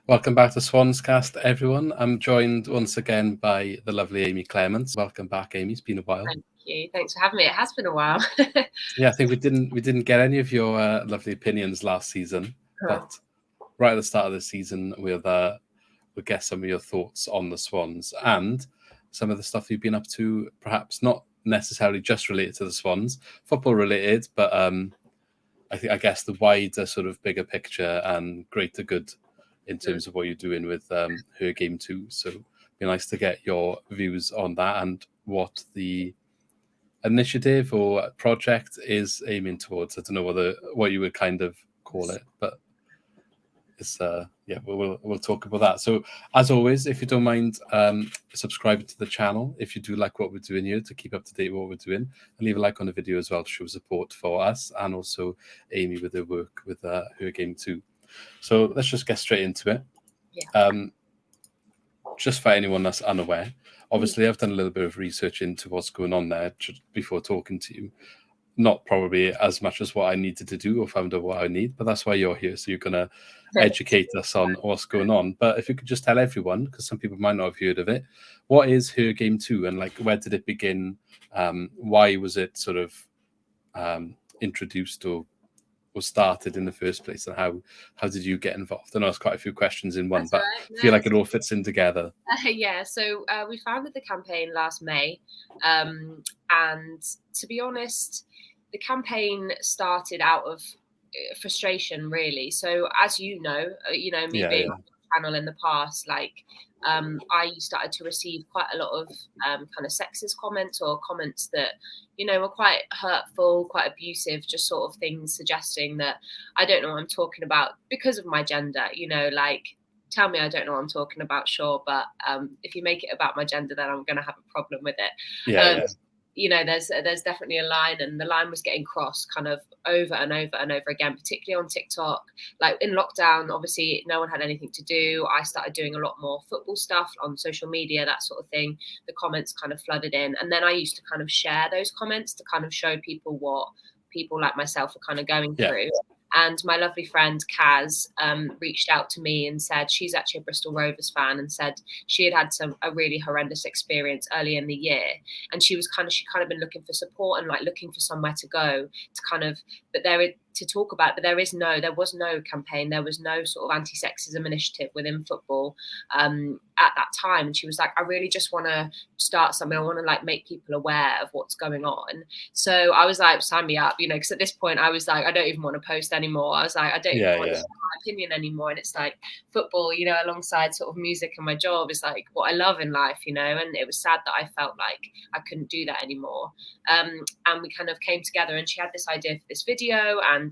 Welcome back to Swans Cast, everyone. I'm joined once again by the lovely Amy Clement. Welcome back, Amy. It's been a while. Thank you. Thanks for having me. It has been a while. Yeah, I think we didn't get any of your lovely opinions last season, but right at the start of the season, we'll get some of your thoughts on the Swans and some of the stuff you've been up to, perhaps not necessarily just related to the Swans, football related, but I guess the wider sort of bigger picture and greater good in terms of what you're doing with Her Game Too. So it'd be nice to get your views on that and what the initiative or project is aiming towards. I don't know what you would kind of call it, but it's we'll talk about that. So as always, if you don't mind subscribing to the channel, if you do like what we're doing here, to keep up to date with what we're doing, and leave a like on the video as well to show support for us and also Amy with her work with Her Game Too. So let's just get straight into it. Yeah. Just for anyone that's unaware, obviously I've done a little bit of research into what's going on there before talking to you. Not probably as much as what I needed to do or found out what I need, but that's why you're here. So you're going to educate us on what's going on. But if you could just tell everyone, because some people might not have heard of it, what is Her Game Too and like where did it begin? Why was it sort of introduced or started in the first place, and how did you get involved? I know it's quite a few questions in one, but I feel like it all fits in together. Yeah, so we founded the campaign last May, and to be honest, the campaign started out of frustration, really. So as you know, me being on the channel in the past, like I started to receive quite a lot of kind of sexist comments or comments that, were quite hurtful, quite abusive, just sort of things suggesting that I don't know what I'm talking about because of my gender, like, tell me I don't know what I'm talking about, sure, but if you make it about my gender, then I'm going to have a problem with it. There's definitely a line, and the line was getting crossed kind of over and over and over again, particularly on TikTok. Like in lockdown, obviously no one had anything to do. I started doing a lot more football stuff on social media, that sort of thing. The comments kind of flooded in, and then I used to kind of share those comments to kind of show people what people like myself are kind of going through. And my lovely friend Kaz reached out to me and said she's actually a Bristol Rovers fan, and said she had a really horrendous experience early in the year, and she kind of been looking for support and like looking for somewhere to go to kind of, to talk about, but there was no campaign, there was no sort of anti-sexism initiative within football at that time. And she was like, I really just want to start something. I want to like make people aware of what's going on. So I was like, sign me up, because at this point I was like, I don't even want to post anymore. I was like, I don't even want to share my opinion anymore. And it's like football, alongside sort of music and my job is like what I love in life, and it was sad that I felt like I couldn't do that anymore. And we kind of came together, and she had this idea for this video, and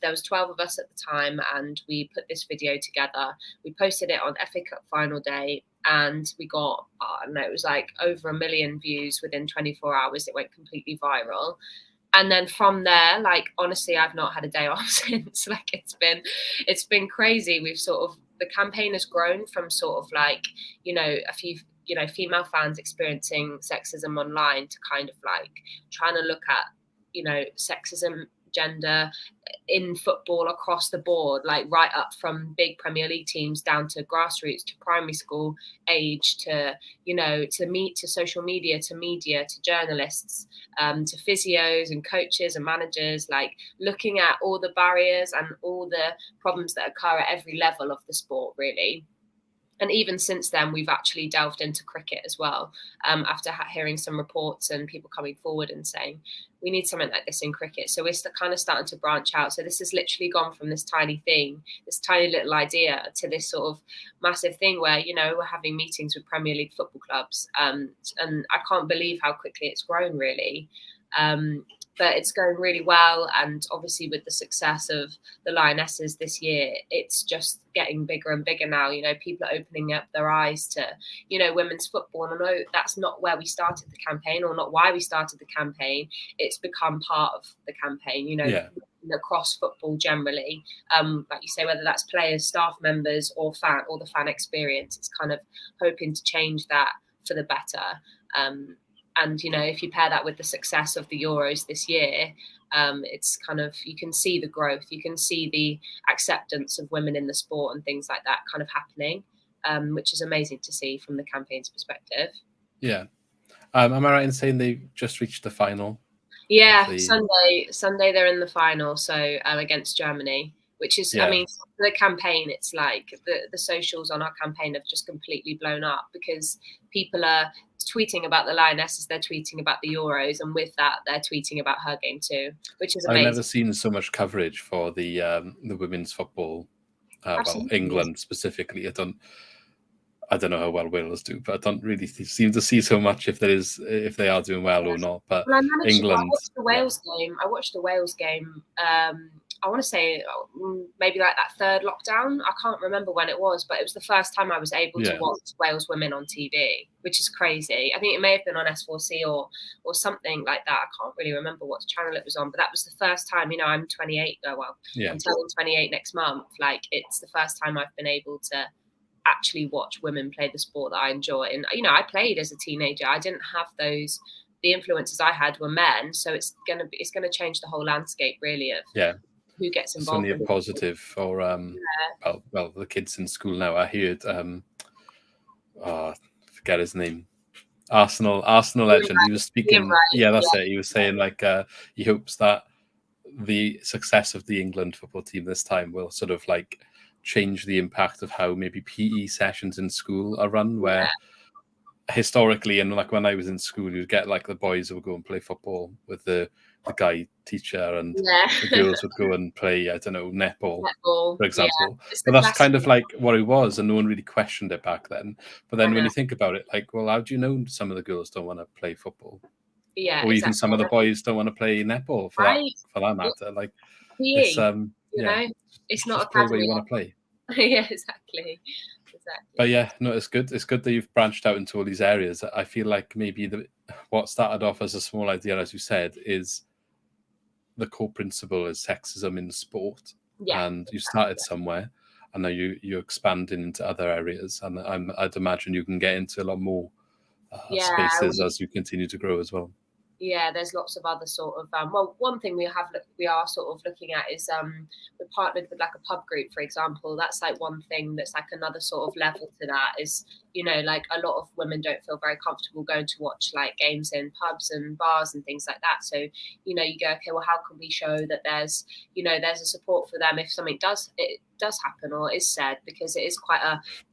there was 12 of us at the time, and we put this video together. We posted it on FA Cup final day, and we got, it was like over 1 million views within 24 hours. It went completely viral. And then from there, like, honestly, I've not had a day off since. Like, it's been crazy. We've sort of, the campaign has grown from sort of like, a few, female fans experiencing sexism online to kind of like trying to look at, sexism, gender in football across the board, like right up from big Premier League teams down to grassroots, to primary school age, to to social media, to media, to journalists, to physios and coaches and managers, like looking at all the barriers and all the problems that occur at every level of the sport, really. And even since then, we've actually delved into cricket as well, after hearing some reports and people coming forward and saying, we need something like this in cricket. So we're kind of starting to branch out. So this has literally gone from this tiny thing, this tiny little idea, to this sort of massive thing where, we're having meetings with Premier League football clubs. And I can't believe how quickly it's grown, really. But it's going really well. And obviously with the success of the Lionesses this year, it's just getting bigger and bigger now. People are opening up their eyes to, women's football. And I know that's not where we started the campaign, or not why we started the campaign. It's become part of the campaign, across football generally. Like you say, whether that's players, staff members, or the fan experience, it's kind of hoping to change that for the better. And if you pair that with the success of the Euros this year, it's kind of, you can see the growth, you can see the acceptance of women in the sport and things like that kind of happening, which is amazing to see from the campaign's perspective. Yeah. Am I right in saying they just reached the final? Yeah, Sunday they're in the final, so against Germany, which is, I mean, for the campaign, it's like the socials on our campaign have just completely blown up, because people are tweeting about the Lionesses, they're tweeting about the Euros, and with that, they're tweeting about her game too, which is amazing. I've never seen so much coverage for the women's football. Well, England specifically. I don't know how well Wales do, but I don't really seem to see so much if they are doing well or not. But England, I watched the Wales game. I watched the Wales game. I want to say maybe like that third lockdown. I can't remember when it was, but it was the first time I was able to watch Wales women on TV, which is crazy. I think it may have been on S4C or something like that. I can't really remember what channel it was on, but that was the first time. I'm 28. I'm turning 28 next month. Like, it's the first time I've been able to actually watch women play the sport that I enjoy. And I played as a teenager. I didn't have the influences I had were men, so it's gonna change the whole landscape really of who gets involved. It's only a positive for well, the kids in school now. I heard forget his name, Arsenal legend. He was speaking. That's it. He was saying like he hopes that the success of the England football team this time will sort of like change the impact of how maybe PE sessions in school are run, where historically, and like when I was in school, you'd get like the boys would go and play football with the guy teacher, and the girls would go and play, I don't know, netball for example. But that's kind of like what it was, and no one really questioned it back then. But then when you think about it, like, well, how do you know some of the girls don't want to play football? Or even some of the boys don't want to play netball for that matter. Like, it's it's not a play where you want to play. Yeah, exactly. But it's good. It's good that you've branched out into all these areas. I feel like maybe what started off as a small idea, as you said, is the core principle is sexism in sport. And you started somewhere, and now you're expanding into other areas. And I'd imagine you can get into a lot more spaces as you continue to grow as well. Yeah, there's lots of other sort of one thing we are sort of looking at is we're partnered with like a pub group, for example. That's like one thing that's like another sort of level to that is, like a lot of women don't feel very comfortable going to watch like games in pubs and bars and things like that. So, you go, okay, well, how can we show that there's a support for them if something does happen or is said, because it is quite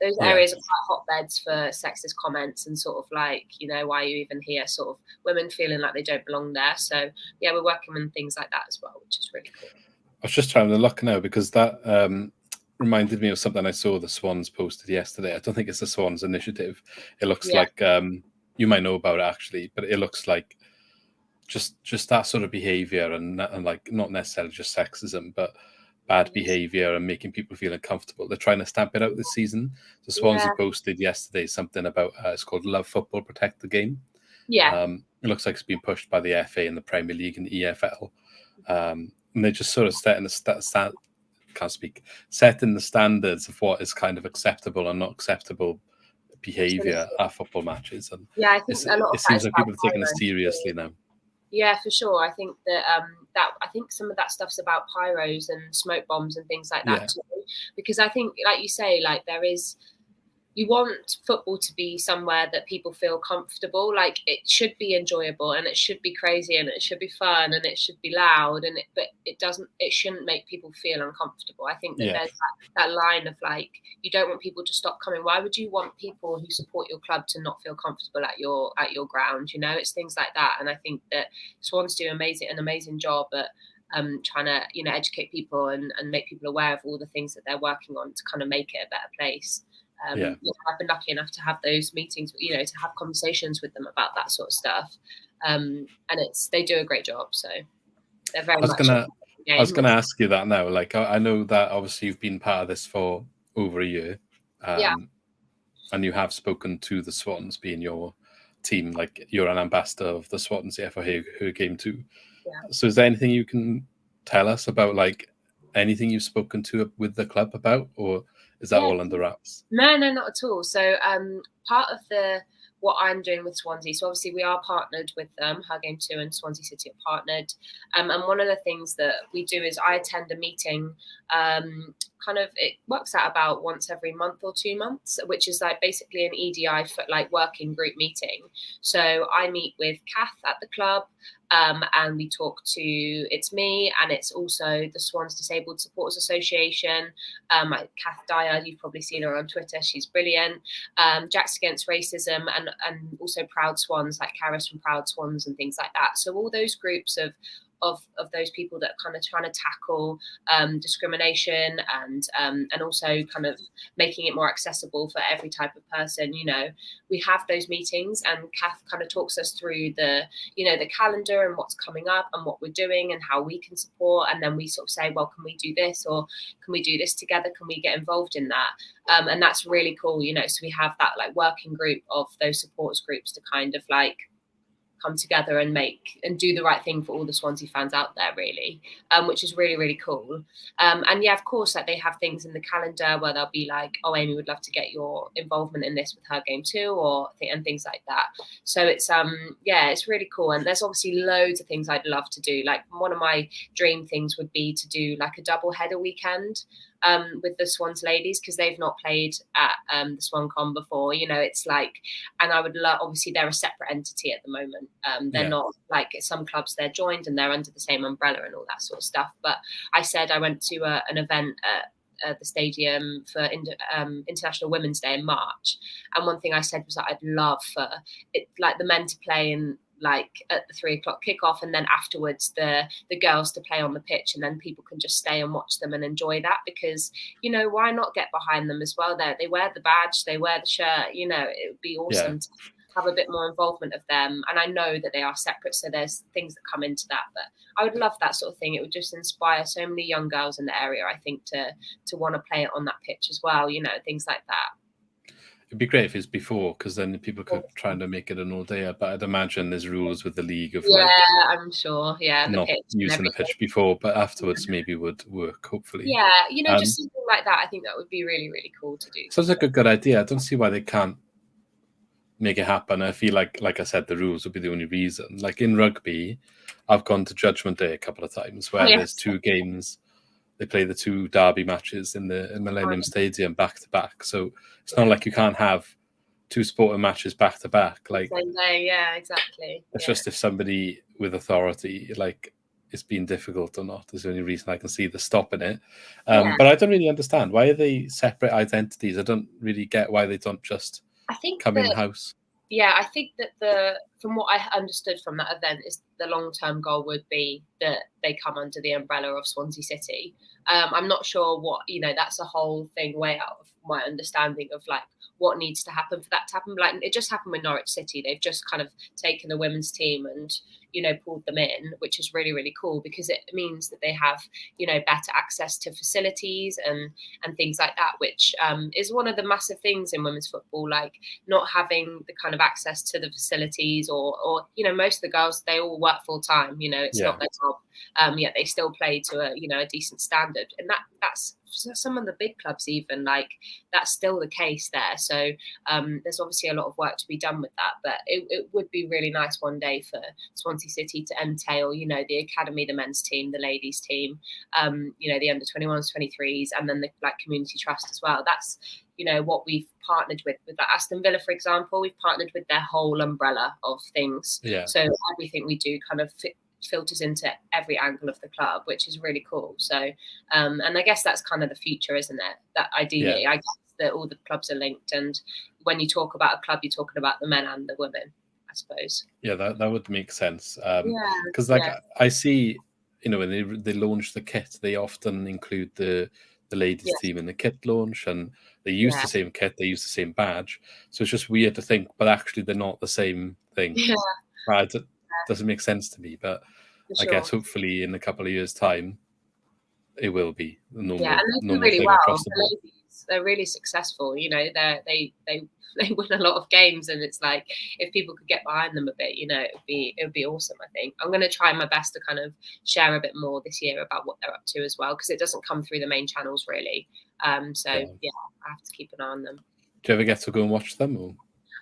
those areas are quite hotbeds for sexist comments and sort of like, why are you even here, sort of women feeling like they don't belong there. So we're working on things like that as well, which is really cool. I was just trying to look now because that reminded me of something I saw the Swans posted yesterday. I don't think it's the Swans initiative. It looks like you might know about it actually, but it looks like just that sort of behavior and like not necessarily just sexism, but bad behavior and making people feel uncomfortable. They're trying to stamp it out this season. So Swansea posted yesterday something about it's called Love Football, Protect the Game. It looks like it's been pushed by the FA and the Premier League and the EFL. And they're just sort of setting the standards of what is kind of acceptable and not acceptable behavior at football matches. And I think it seems like people are taking it seriously now. Yeah, for sure. I think that I think some of that stuff's about pyros and smoke bombs and things like that too. Because I think, like you say, like you want football to be somewhere that people feel comfortable. Like, it should be enjoyable and it should be crazy and it should be fun and it should be loud, but it shouldn't make people feel uncomfortable. I think that there's that line of like, you don't want people to stop coming. Why would you want people who support your club to not feel comfortable at your ground? It's things like that. And I think that Swans do an amazing job at trying to educate people and make people aware of all the things that they're working on to kind of make it a better place. I've been lucky enough to have those meetings, to have conversations with them about that sort of stuff, and they do a great job. So they're very much. I was gonna ask you that now. Like, I know that obviously you've been part of this for over a year, and you have spoken to the Swans, being your team. Like, you're an ambassador of the Swansea for who came to. So, is there anything you can tell us about, like, anything you've spoken to with the club about, or is that all under wraps? No, not at all. So part of what I'm doing with Swansea. So obviously we are partnered with them. Her Game 2 and Swansea City are partnered. And one of the things that we do is I attend a meeting. It works out about once every month or 2 months, which is like basically an EDI for like working group meeting. So I meet with Kath at the club. And we talk to, it's me, and it's also the Swans Disabled Supporters Association. Kath Dyer, you've probably seen her on Twitter. She's brilliant. Jacks Against Racism, and also Proud Swans, like Karis from Proud Swans and things like that. So all those groups of those people that are kind of trying to tackle discrimination and also kind of making it more accessible for every type of person. We have those meetings, and Kath kind of talks us through the calendar and what's coming up and what we're doing and how we can support. And then we sort of say, well, can we do this, or can we do this together? Can we get involved in that? And that's really cool. So we have that like working group of those supporters groups to kind of like come together and make and do the right thing for all the Swansea fans out there, really, which is really, really cool. And yeah, of course, like they have things in the calendar where they'll be like, oh, Amy, would love to get your involvement in this with Her Game 2 and things like that. So it's it's really cool. And there's obviously loads of things I'd love to do. Like one of my dream things would be to do like a double header weekend with the Swans ladies, because they've not played at the SwanCon before. It's like, and I would love, obviously they're a separate entity at the moment. They're not like some clubs, they're joined and they're under the same umbrella and all that sort of stuff. But I said I went to an event at the stadium for International Women's Day in March, and one thing I said was that I'd love for it, like the men to play in like at the 3 o'clock kickoff, and then afterwards the girls to play on the pitch, and then people can just stay and watch them and enjoy that, because why not get behind them as well? They wear the badge, they wear the shirt. It would be awesome to have a bit more involvement of them. And I know that they are separate, so there's things that come into that, but I would love that sort of thing. It would just inspire so many young girls in the area, I think, to want to play it on that pitch as well, things like that. It'd be great if it's before, because then people could try to make it an all-dayer. But I'd imagine there's rules with the league of I'm sure. Yeah, not using the pitch before, but afterwards maybe would work, hopefully. Yeah, just something like that. I think that would be really, really cool to do. Sounds like a good idea. I don't see why they can't make it happen. I feel like I said, the rules would be the only reason. Like in rugby, I've gone to Judgment Day a couple of times where there's 2 games. They play the 2 derby matches in the Millennium Stadium back to back. So it's not like you can't have 2 sporting matches back to back. Like same day, yeah, exactly. It's just if somebody with authority, like it's been difficult or not, is the only reason I can see the stopping it. But I don't really understand, why are they separate identities? I don't really get why they don't just come in-house. Yeah, I think that from what I understood from that event is the long-term goal would be that they come under the umbrella of Swansea City. I'm not sure what, that's a whole thing way out of my understanding of like what needs to happen for that to happen. Like it just happened with Norwich City. They've just kind of taken the women's team and, pulled them in, which is really, really cool, because it means that they have, better access to facilities and things like that, which is one of the massive things in women's football, like not having the kind of access to the facilities or most of the girls, they all work full time, it's not their job. Yet they still play to a decent standard. And that's some of the big clubs, even like that's still the case there. So there's obviously a lot of work to be done with that, but it would be really nice one day for Swansea City to entail, the academy, the men's team, the ladies team, the under 21s, 23s, and then the like community trust as well. That's what we've partnered with Aston Villa, for example. We've partnered with their whole umbrella of things. So everything we do kind of filters into every angle of the club, which is really cool. So and I guess that's kind of the future, isn't it? That ideally, I guess that all the clubs are linked, and when you talk about a club, you're talking about the men and the women, I suppose. Yeah, that would make sense. Because I see, when they launch the kit, they often include the ladies team in the kit launch, and they use the same kit, they use the same badge. So it's just weird to think, but actually they're not the same thing. It doesn't make sense to me, but I guess hopefully in a couple of years' time it will be the normal, and they do really well. The ladies, they're really successful. They win a lot of games, and it's like if people could get behind them a bit, it would be awesome. I think I'm going to try my best to kind of share a bit more this year about what they're up to as well, because it doesn't come through the main channels really. I have to keep an eye on them. Do you ever get to go and watch them? Or?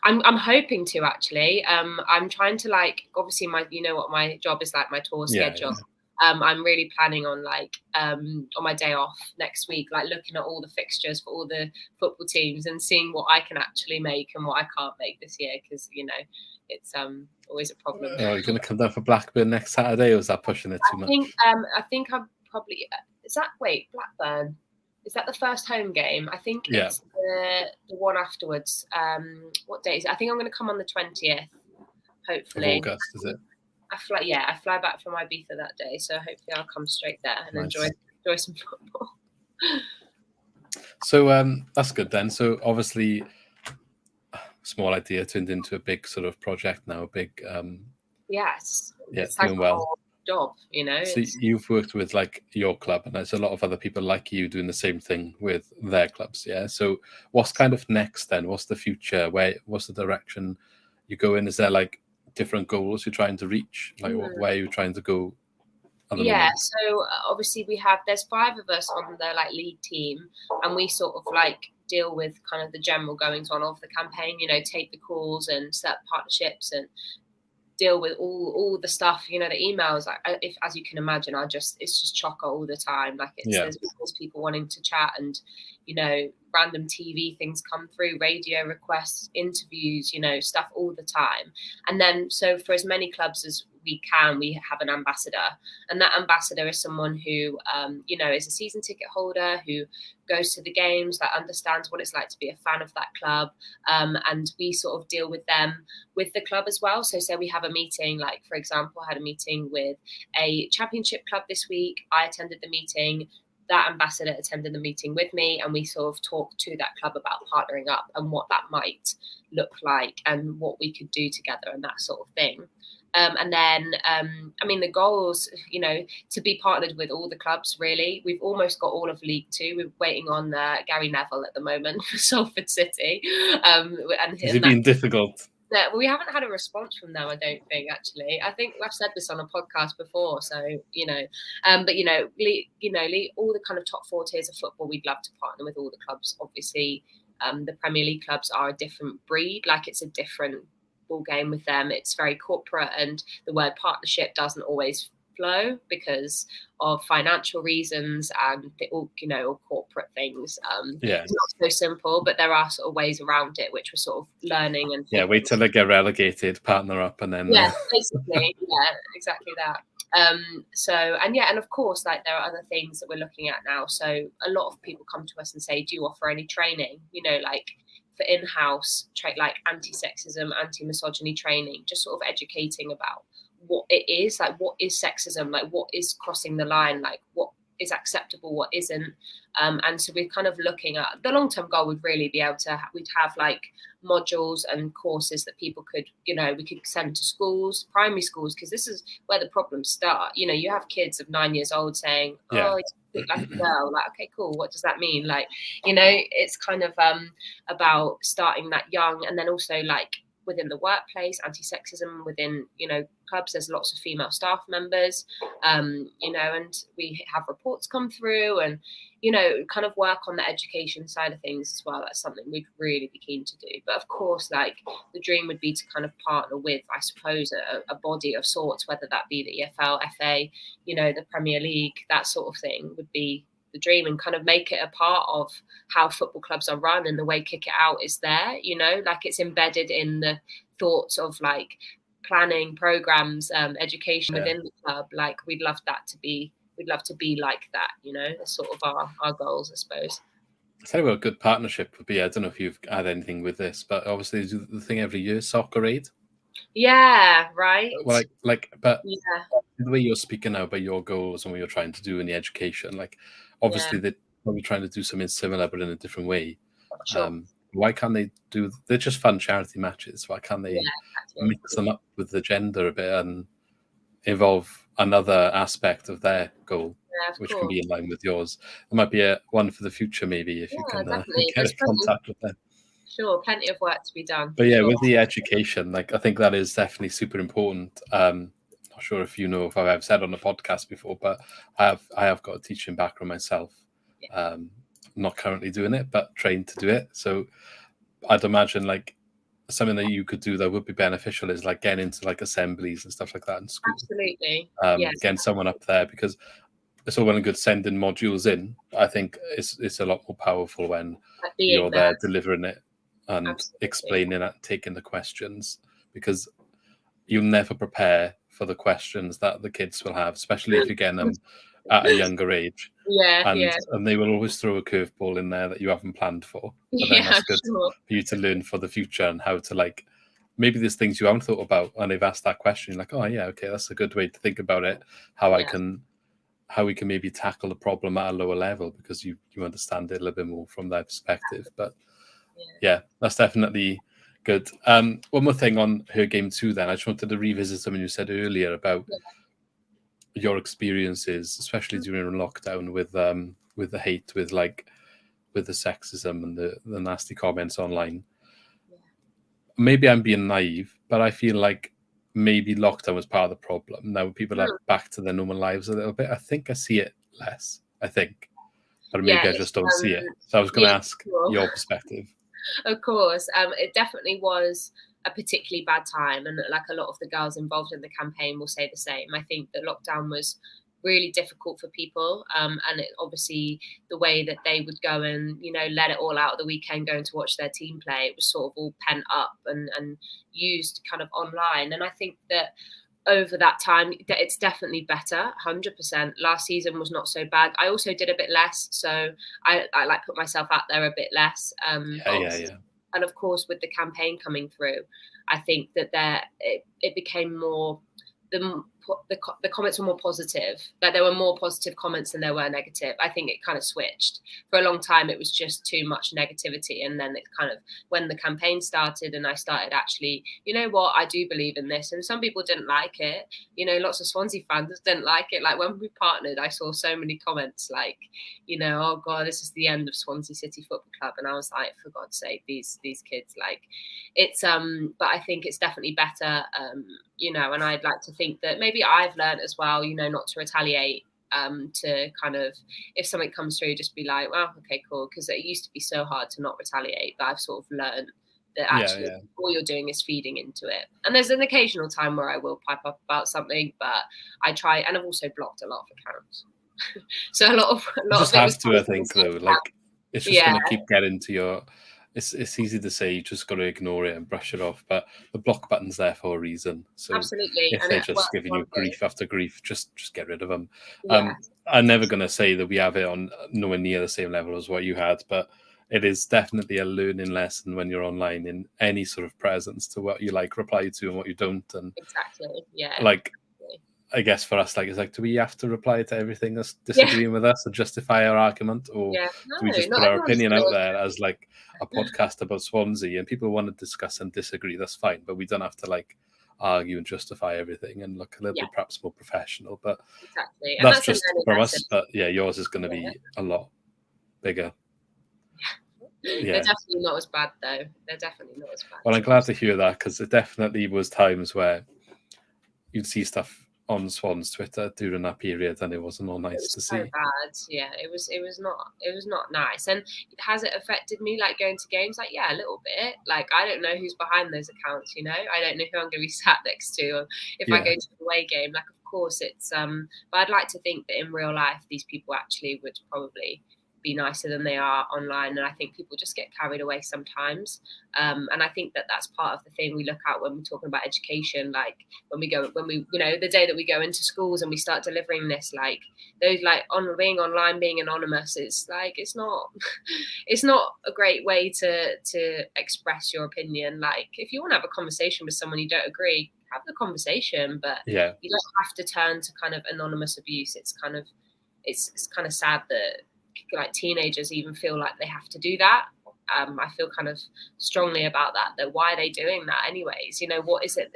I'm hoping to actually. I'm trying to like, obviously what my job is like, my tour schedule. I'm really planning on like on my day off next week, like looking at all the fixtures for all the football teams and seeing what I can actually make and what I can't make this year, because it's always a problem. Oh, you're going to come down for Blackburn next Saturday, or is that pushing it too much? I think I'm probably. Blackburn? Is that the first home game? I think it's the one afterwards. What day is it? I think I'm going to come on the 20th, hopefully. Of August, is it? I fly back from Ibiza that day, so hopefully I'll come straight there and enjoy some football. So that's good then. So obviously, small idea turned into a big sort of project now. A big yes, it's doing well. Job, So you've worked with like your club, and there's a lot of other people like you doing the same thing with their clubs. Yeah. So what's kind of next then? What's the future? What's the direction you go in? Is there like different goals you're trying to reach? Like where are you trying to go? So obviously there's 5 of us on the like league team, and we sort of like deal with kind of the general goings on of the campaign, take the calls and set up partnerships and deal with all the stuff, the emails. Like, if, as you can imagine, it's just chocker all the time. Like there's always people wanting to chat, and random TV things come through, radio requests, interviews, stuff all the time. And then so for as many clubs as we have an ambassador, and that ambassador is someone who is a season ticket holder, who goes to the games, that understands what it's like to be a fan of that club, and we sort of deal with them with the club as well. So say we have a meeting, like for example, I had a meeting with a championship club this week. I attended the meeting, that ambassador attended the meeting with me, and we sort of talked to that club about partnering up and what that might look like and what we could do together and that sort of thing. And then, the goals, to be partnered with all the clubs, really. We've almost got all of League Two. We're waiting on Gary Neville at the moment for Salford City. Has it been difficult? We haven't had a response from them, I don't think, actually. I think I've said this on a podcast before, so, but, all the kind of top 4 tiers of football, we'd love to partner with all the clubs. Obviously, the Premier League clubs are a different breed, like it's a different ball game with them. It's very corporate, and the word partnership doesn't always flow because of financial reasons and all corporate things. It's not so simple, but there are sort of ways around it which we're sort of learning. And wait till they get relegated, partner up, and then basically exactly that. And of course, like there are other things that we're looking at now. So a lot of people come to us and say, do you offer any training, like for in-house like anti-sexism, anti-misogyny training, just sort of educating about what it is, like what is sexism, like what is crossing the line, like what is acceptable, what isn't. And so we're kind of looking at the long-term goal would really be able to, we'd have like modules and courses that people could, we could send to schools, primary schools, because this is where the problems start. You have kids of 9 years old saying, oh, it's like a girl, like, okay, cool, what does that mean? Like, it's kind of about starting that young. And then also like within the workplace, anti-sexism within, clubs, there's lots of female staff members, and we have reports come through, and, kind of work on the education side of things as well. That's something we'd really be keen to do. But of course, like the dream would be to kind of partner with, I suppose, a body of sorts, whether that be the EFL, FA, the Premier League, that sort of thing would be the dream, and kind of make it a part of how football clubs are run, and the way Kick It Out is there, like it's embedded in the thoughts of like planning programs, education within the club. Like we'd love to be like that, that's sort of our goals, I suppose. I tell you what a good partnership would be. I don't know if you've had anything with this, but obviously the thing every year, Soccer Aid. Yeah, right. Well, but the way you're speaking now about your goals and what you're trying to do in the education, like obviously they're probably trying to do something similar but in a different way. Sure. Why can't they they're just fun charity matches. Why can't they mix them up with the gender a bit and involve another aspect of their goal, which can be in line with yours? It might be one for the future, maybe, if you can get in contact with them. Sure, plenty of work to be done. But with the education, like I think that is definitely super important. Not sure if you know if I've ever said on the podcast before, but I have got a teaching background myself. Not currently doing it, but trained to do it. So I'd imagine like something that you could do that would be beneficial is like getting into like assemblies and stuff like that in school. Absolutely. Getting someone up there, because it's all well and good sending modules in. I think it's a lot more powerful when you're there delivering it and explaining it, taking the questions, because you'll never prepare for the questions that the kids will have, especially if you're getting them at a younger age. And they will always throw a curveball in there that you haven't planned for. But then that's good for you to learn for the future, and how to, like, maybe there's things you haven't thought about and they've asked that question. You're like, oh yeah, okay, that's a good way to think about it. How we can maybe tackle the problem at a lower level, because you understand it a little bit more from their perspective. But yeah, that's definitely good. One more thing on her game too then. I just wanted to revisit something you said earlier about your experiences, especially during lockdown, with the hate, with the sexism and the nasty comments online. Maybe I'm being naive, but I feel like maybe lockdown was part of the problem. Now people are back to their normal lives a little bit. I think I see it less. But maybe I just don't see it. So I was going to ask your perspective. Of course, it definitely was a particularly bad time, and like a lot of the girls involved in the campaign will say the same. I think that lockdown was really difficult for people, and obviously the way that they would go and let it all out at the weekend, going to watch their team play, it was sort of all pent up and used kind of online. And I think that over that time, it's definitely better, 100%. Last season was not so bad. I also did a bit less, so I like put myself out there a bit less. And of course, with the campaign coming through, I think that it became more, the comments were more positive. Like, there were more positive comments than there were negative. I think it kind of switched. For a long time, it was just too much negativity. And then it kind of, when the campaign started and I started actually, you know what, I do believe in this. And some people didn't like it. Lots of Swansea fans didn't like it. Like, when we partnered, I saw so many comments like, oh God, this is the end of Swansea City Football Club. And I was like, for God's sake, these kids, like, it's, but I think it's definitely better, and I'd like to think that maybe I've learned as well, not to retaliate, to kind of, if something comes through, just be like, well, okay, cool. Because it used to be so hard to not retaliate, but I've sort of learned that actually all you're doing is feeding into it. And there's an occasional time where I will pipe up about something, but I try, and I've also blocked a lot of accounts. So a lot of just have to, I think, though, like, it's just going to keep getting to your. It's easy to say you just got to ignore it and brush it off, but the block button's there for a reason. So absolutely, if they're just giving you grief after grief, just get rid of them. I'm never going to say that we have it on nowhere near the same level as what you had, but it is definitely a learning lesson when you're online in any sort of presence, to what you reply to and what you don't. And like, I guess for us, it's like, do we have to reply to everything that's disagreeing with us and justify our argument, or do we just put our opinion out there as like a podcast about Swansea, and people want to discuss and disagree, that's fine, but we don't have to argue and justify everything and look a little bit perhaps more professional. But that's just from us. But yours is going to be a lot bigger. They're definitely not as bad, though. They're definitely not as bad. Well, I'm glad to hear that, because it definitely was times where you'd see stuff on Swans Twitter during that period, and it wasn't all nice to see. So bad, it was not nice. And has it affected me, like, going to games? Like, a little bit. Like, I don't know who's behind those accounts. I don't know who I'm going to be sat next to, or if I go to an away game. Like, of course it's but I'd like to think that in real life these people actually would probably be nicer than they are online. And I think people just get carried away sometimes. And I think that that's part of the thing we look at when we're talking about education. Like, when we the day that we go into schools and we start delivering this, like, those, like, on being online, being anonymous, it's like, it's not a great way to express your opinion. Like, if you want to have a conversation with someone you don't agree, have the conversation, but you don't have to turn to kind of anonymous abuse. It's kind of sad that, like, teenagers even feel like they have to do that. I feel kind of strongly about that why are they doing that anyways? What is it?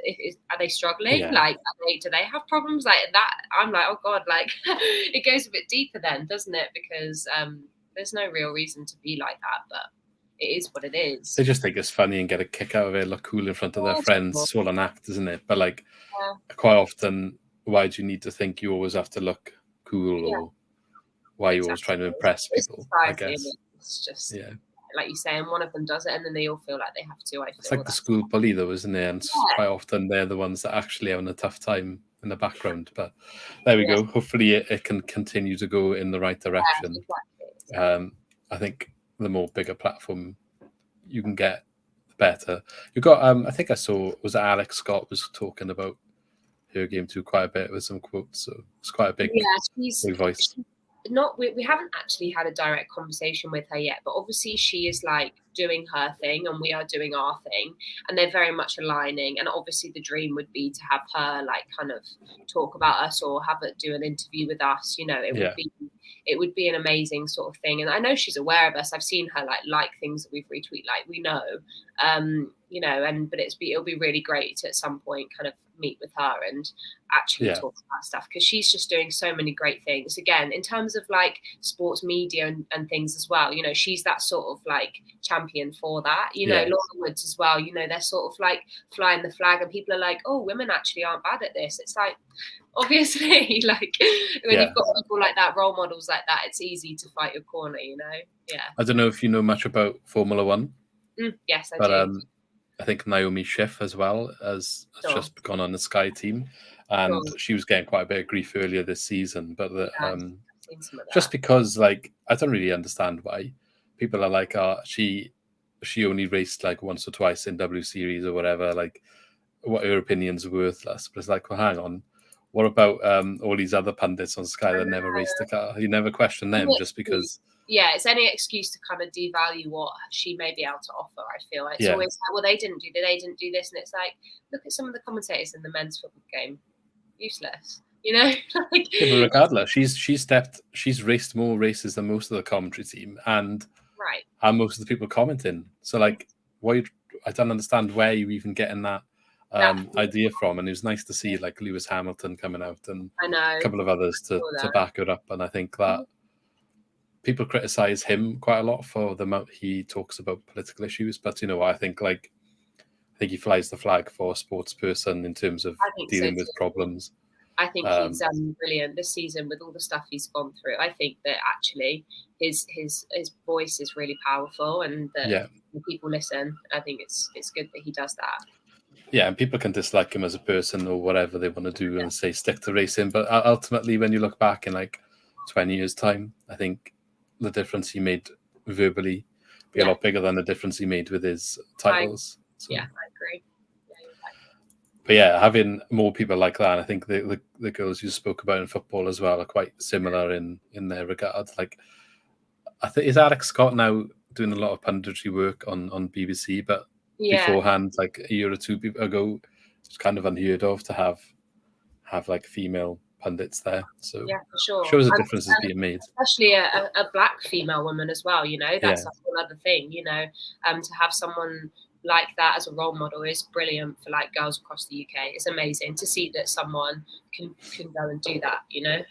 Are they struggling? Like, do they have problems like that? I'm like, oh God, like, it goes a bit deeper then, doesn't it? Because there's no real reason to be like that, but it is what it is. They just think it's funny and get a kick out of it, look cool in front of their friends. It's all an act, isn't it? But like, quite often, why do you need to think you always have to look cool, or why are you always trying to impress people? I guess it's just like you say, and one of them does it, and then they all feel like they have to. It's like the school bully, though, isn't it? And quite often they're the ones that actually having a tough time in the background. But there we go. Hopefully it can continue to go in the right direction. Exactly. I think the more bigger platform you can get, the better. You've got, I think I saw, was it Alex Scott was talking about her game too quite a bit with some quotes. So it's quite a big, big voice. We haven't actually had a direct conversation with her yet, but obviously she is like doing her thing and we are doing our thing, and they're very much aligning. And obviously the dream would be to have her like kind of talk about us or have her do an interview with us. It would be an amazing sort of thing. And I know she's aware of us. I've seen her like things that we've retweeted, like we know, but it'll be really great to at some point kind of meet with her and actually talk about stuff, because she's just doing so many great things. Again, in terms of like sports media and things as well, she's that sort of like champion for that. Laura Woods as well, they're sort of like flying the flag and people are like, oh, women actually aren't bad at this. It's like, obviously, like when you've got people like that, role models like that, it's easy to fight your corner, I don't know if you know much about Formula One. Yes, I do. I think Naomi Schiff as well has just gone on the Sky team, and she was getting quite a bit of grief earlier this season. But just because, like, I don't really understand why people are like, she only raced like once or twice in W Series or whatever. Like, what her opinion's worthless. But it's like, well, hang on, what about all these other pundits on Sky that never raced a car? You never question them just because. Yeah, it's any excuse to kind of devalue what she may be able to offer. I feel like it's always like, well, they didn't do this, and it's like, look at some of the commentators in the men's football game, useless. But regardless, she's raced more races than most of the commentary team, and most of the people commenting. So like, I don't understand where you even getting that idea from. And it was nice to see like Lewis Hamilton coming out and a couple of others to back it up. And I think that. People criticize him quite a lot for the amount he talks about political issues, but I think he flies the flag for a sports person in terms of dealing with problems. I think he's brilliant this season with all the stuff he's gone through. I think that actually his voice is really powerful, and that people listen. I think it's good that he does that. Yeah, and people can dislike him as a person or whatever they want to do and say stick to racing, but ultimately, when you look back in like 20 years' time, I think the difference he made verbally be a lot bigger than the difference he made with his titles. I agree. But having more people like that, and I think the girls you spoke about in football as well are quite similar in their regard. Like, I think is Alex Scott now doing a lot of punditry work on BBC, but beforehand, like a year or two ago, it's kind of unheard of to have like female pundits there, so for sure shows a difference is being made, especially a black female woman as well. That's a whole other thing. To have someone like that as a role model is brilliant for like girls across the UK. It's amazing to see that someone can go and do that.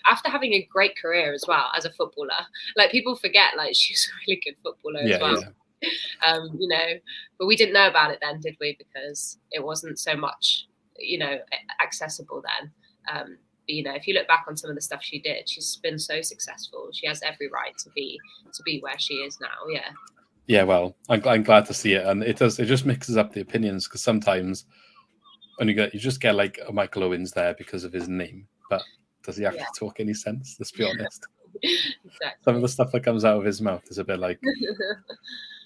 After having a great career as well as a footballer, like people forget like she's a really good footballer as well. But we didn't know about it then, did we? Because it wasn't so much accessible then. If you look back on some of the stuff she did, she's been so successful. She has every right to be where she is now. Well, I'm glad to see it, and it just mixes up the opinions, because sometimes when you just get like a Michael Owens there because of his name, but does he actually talk any sense? Let's be honest. Exactly. Some of the stuff that comes out of his mouth is a bit like,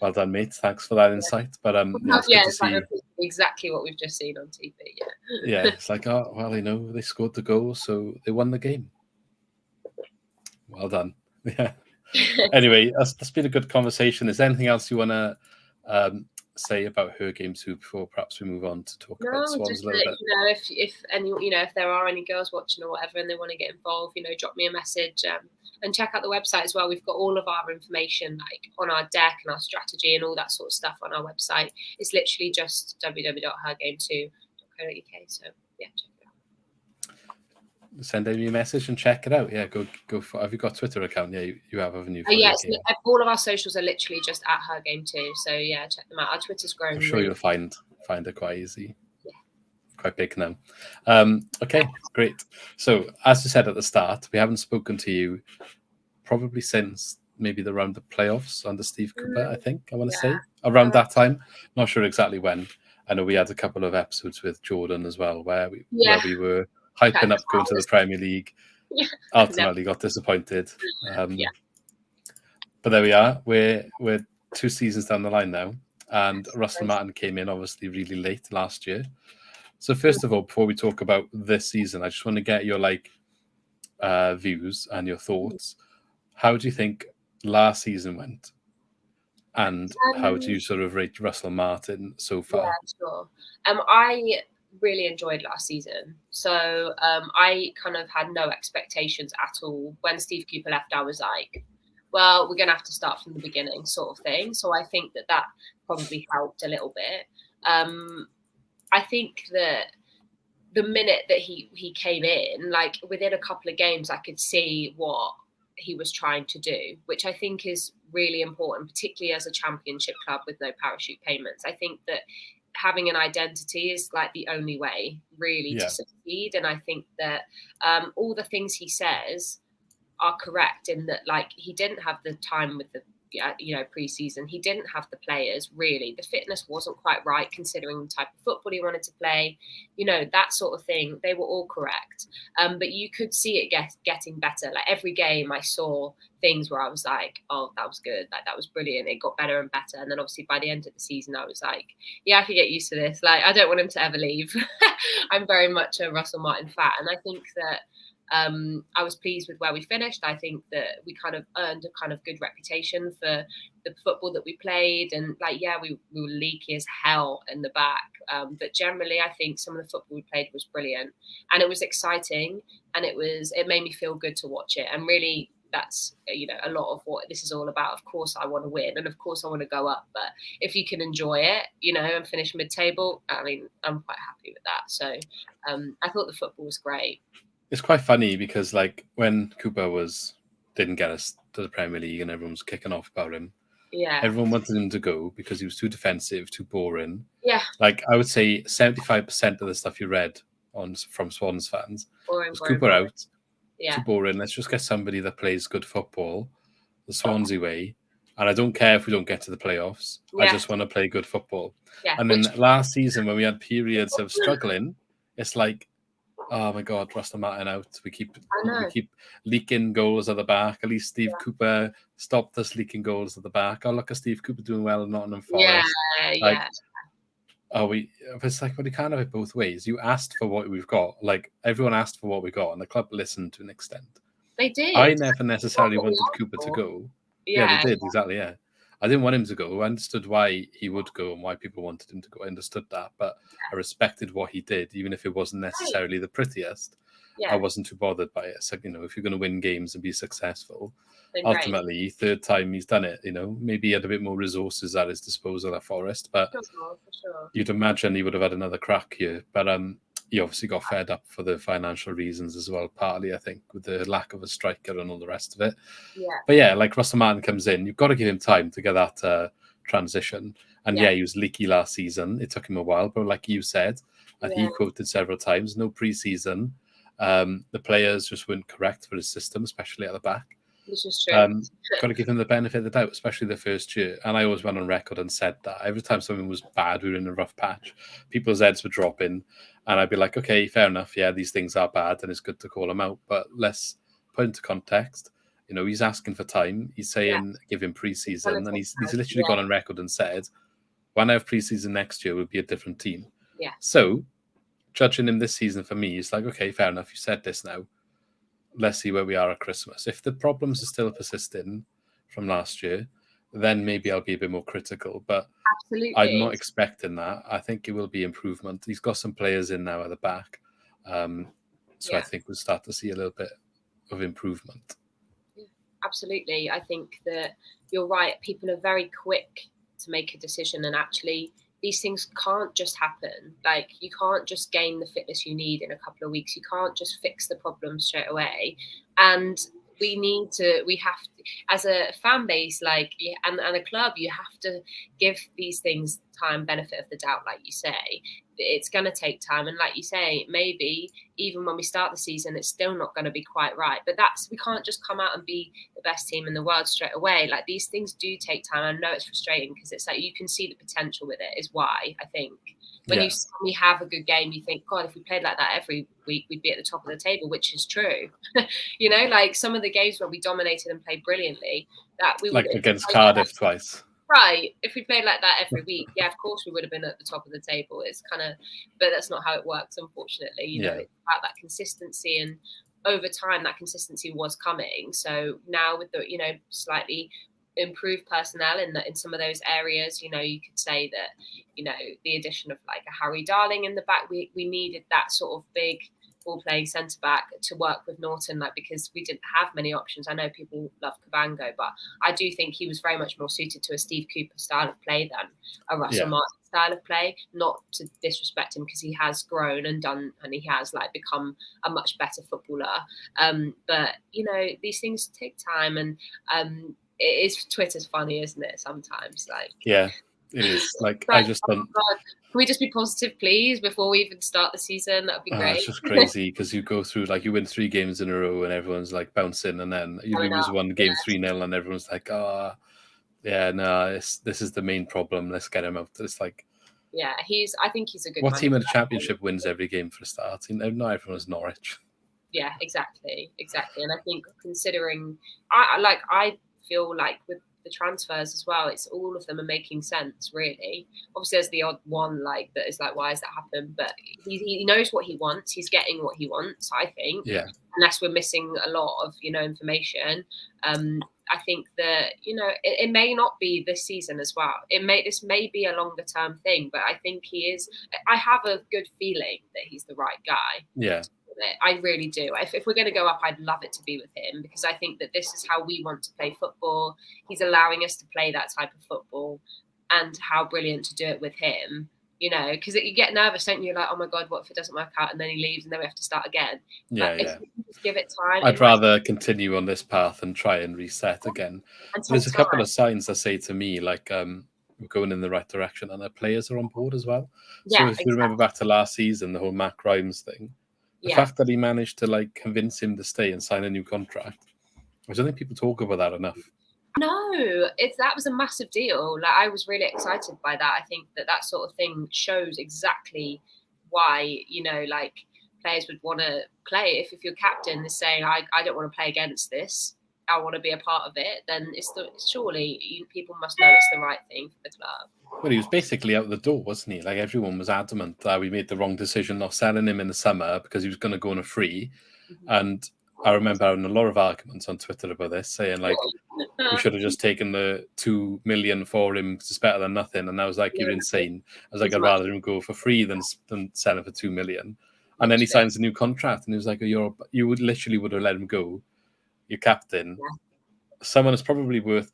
well done, mate, thanks for that insight. But it's like exactly what we've just seen on TV. It's like, oh well, they scored the goal, so they won the game. Well done. Anyway, that's been a good conversation. Is there anything else you want to say about her game too before perhaps we move on to talk about Swans a little bit? If there are any girls watching or whatever and they want to get involved, drop me a message. And check out the website as well. We've got all of our information like on our deck and our strategy and all that sort of stuff on our website. It's literally just www.hergame2.co.uk. So check it out. Send Amy a message and check it out. Go for. Have you got a Twitter account? You have, haven't you? Yes, all of our socials are literally just at hergame2. So check them out. Our Twitter's growing. I'm sure you'll find it quite easy. Quite big now. Okay, great. So as you said at the start, we haven't spoken to you probably since maybe around the playoffs under Steve Cooper, I think, I want to Yeah. say. Around that time. Not sure exactly when. I know we had a couple of episodes with Jordan as well, where we were hyping up going to the Premier League. Yeah. Ultimately got disappointed. Yeah. But there we are. We're 2 seasons down the line now. And Russell Martin came in obviously really late last year. So first of all, before we talk about this season, I just want to get your views and your thoughts. How do you think last season went? And how do you sort of rate Russell Martin so far? Yeah, sure. I really enjoyed last season. So I kind of had no expectations at all. When Steve Cooper left, I was like, well, we're going to have to start from the beginning sort of thing. So I think that probably helped a little bit. I think that the minute that he came in, like within a couple of games, I could see what he was trying to do, which I think is really important, particularly as a championship club with no parachute payments. I think that having an identity is like the only way really to succeed. And I think that all the things he says are correct in that, like, he didn't have the time with the pre-season. He didn't have the players, really. The fitness wasn't quite right considering the type of football he wanted to play, that sort of thing. They were all correct. But you could see it getting better. Like every game I saw things where I was like, oh, that was good. Like that was brilliant. It got better and better. And then obviously by the end of the season, I was like, yeah, I could get used to this. Like, I don't want him to ever leave. I'm very much a Russell Martin fan. And I think that I was pleased with where we finished. I think that we kind of earned a kind of good reputation for the football that we played. And we were leaky as hell in the back. But generally, I think some of the football we played was brilliant and it was exciting and it made me feel good to watch it. And really, that's, a lot of what this is all about. Of course, I want to win and of course I want to go up. But if you can enjoy it, and finish mid-table, I mean, I'm quite happy with that. So I thought the football was great. It's quite funny because, like, when Cooper didn't get us to the Premier League and everyone was kicking off about him, everyone wanted him to go because he was too defensive, too boring. Yeah. Like, I would say 75% of the stuff you read from Swans fans was Cooper out, too boring. Let's just get somebody that plays good football, the Swansea way. And I don't care if we don't get to the playoffs. I just want to play good football. Yeah. And then last season, when we had periods of struggling, it's like, oh my God, Russell Martin out. We keep leaking goals at the back. At least Steve Cooper stopped us leaking goals at the back. Oh, look at Steve Cooper doing well in Nottingham Forest. It's like, well, you can't have it both ways. You asked for what we've got. Like, everyone asked for what we got, and the club listened to an extent. They did. I never necessarily wanted Cooper to go. Yeah, they did, exactly, yeah. I didn't want him to go. I understood why he would go and why people wanted him to go. I understood that, but I respected what he did, even if it wasn't necessarily the prettiest. I wasn't too bothered by it. So, if you're going to win games and be successful, ultimately, third time he's done it, maybe he had a bit more resources at his disposal at Forest, but for sure. You'd imagine he would have had another crack here. But he obviously got fed up for the financial reasons as well, partly, I think, with the lack of a striker and all the rest of it. Yeah. But yeah, like Russell Martin comes in, you've got to give him time to get that transition. And he was leaky last season. It took him a while, but like you said, and he quoted several times, no pre-season. The players just weren't correct for his system, especially at the back. This is true. Got to give him the benefit of the doubt, especially the first year. And I always went on record and said that every time something was bad, we were in a rough patch. People's heads were dropping, and I'd be like, okay, fair enough. Yeah, these things are bad, and it's good to call them out. But let's put into context. He's asking for time. He's saying give him pre-season, and he's literally gone on record and said, when I have pre-season next year, we'll be a different team. Yeah. So, judging him this season for me, it's like, okay, fair enough. You said this now. Let's see where we are at Christmas. If the problems are still persisting from last year, then maybe I'll be a bit more critical. But absolutely, I'm not expecting that. I think it will be improvement. He's got some players in now at the back. So I think we'll start to see a little bit of improvement. Yeah, absolutely. I think that you're right. People are very quick to make a decision, and actually these things can't just happen. Like, you can't just gain the fitness you need in a couple of weeks. You can't just fix the problem straight away. And we have to, as a fan base, like, and a club, you have to give these things time, benefit of the doubt, like you say. It's going to take time, and like you say, maybe even when we start the season, it's still not going to be quite right. But we can't just come out and be the best team in the world straight away. Like, these things do take time. I know it's frustrating because it's like you can see the potential with it. Is why I think when you have a good game, you think, God, if we played like that every week, we'd be at the top of the table, which is true. You know, like some of the games where we dominated and played brilliantly, that we like would against Cardiff twice. Right. If we played like that every week, yeah, of course we would have been at the top of the table. It's kind of, but that's not how it works, unfortunately. You know, it's about that consistency, and over time that consistency was coming. So now with the, slightly improved personnel in some of those areas, you could say that, the addition of like a Harry Darling in the back, we needed that sort of big ball-playing centre-back to work with Norton, like, because we didn't have many options. I know people love Cabango, but I do think he was very much more suited to a Steve Cooper style of play than a Russell Martin style of play. Not to disrespect him, because he has grown and he has like become a much better footballer. But these things take time, and Twitter's funny, isn't it? Sometimes, like, yeah, it is. Like, I just don't. God, can we just be positive, please, before we even start the season? That would be great. It's just crazy because you go through, like, you win 3 games in a row and everyone's like bouncing, and then you lose one game 3-0 and everyone's like, no, this is the main problem. Let's get him out. It's like, yeah, I think he's a good. What team in the Championship wins every game for a start? Not everyone's Norwich. Yeah, exactly, and I think considering, I feel like with the transfers as well, it's all of them are making sense, really. Obviously there's the odd one like that is like, why has that happened? But he knows what he wants, he's getting what he wants, I think. Unless we're missing a lot of information. I think that it may not be this season as well. This may be a longer term thing, but I think I have a good feeling that he's the right guy. I really do. If we're going to go up, I'd love it to be with him, because I think that this is how we want to play football. He's allowing us to play that type of football, and how brilliant to do it with him. Because you get nervous, don't you? Like, oh my God, what if it doesn't work out and then he leaves and then we have to start again? If we just give it time. I'd rather continue on this path and try and reset again. There's a couple of signs that say to me, like, we're going in the right direction, and the players are on board as well. So if you remember back to last season, the whole Matt Grimes thing, the fact that he managed to like convince him to stay and sign a new contract, I don't think people talk about that enough. No, that was a massive deal. Like, I was really excited by that. I think that sort of thing shows exactly why, like, players would want to play. If your captain is saying, I don't want to play against this, I want to be a part of it, then surely people must know it's the right thing for the club. Well, he was basically out the door, wasn't he? Like, everyone was adamant that we made the wrong decision not selling him in the summer because he was going to go on a free. And I remember having a lot of arguments on Twitter about this, saying like, we should have just taken the 2 million for him because it's better than nothing. And I was like, you're insane. I was like, I'd rather him go for free than sell him for 2 million. And then he signs a new contract, and he was like, you would have let him go. Your captain, someone is probably worth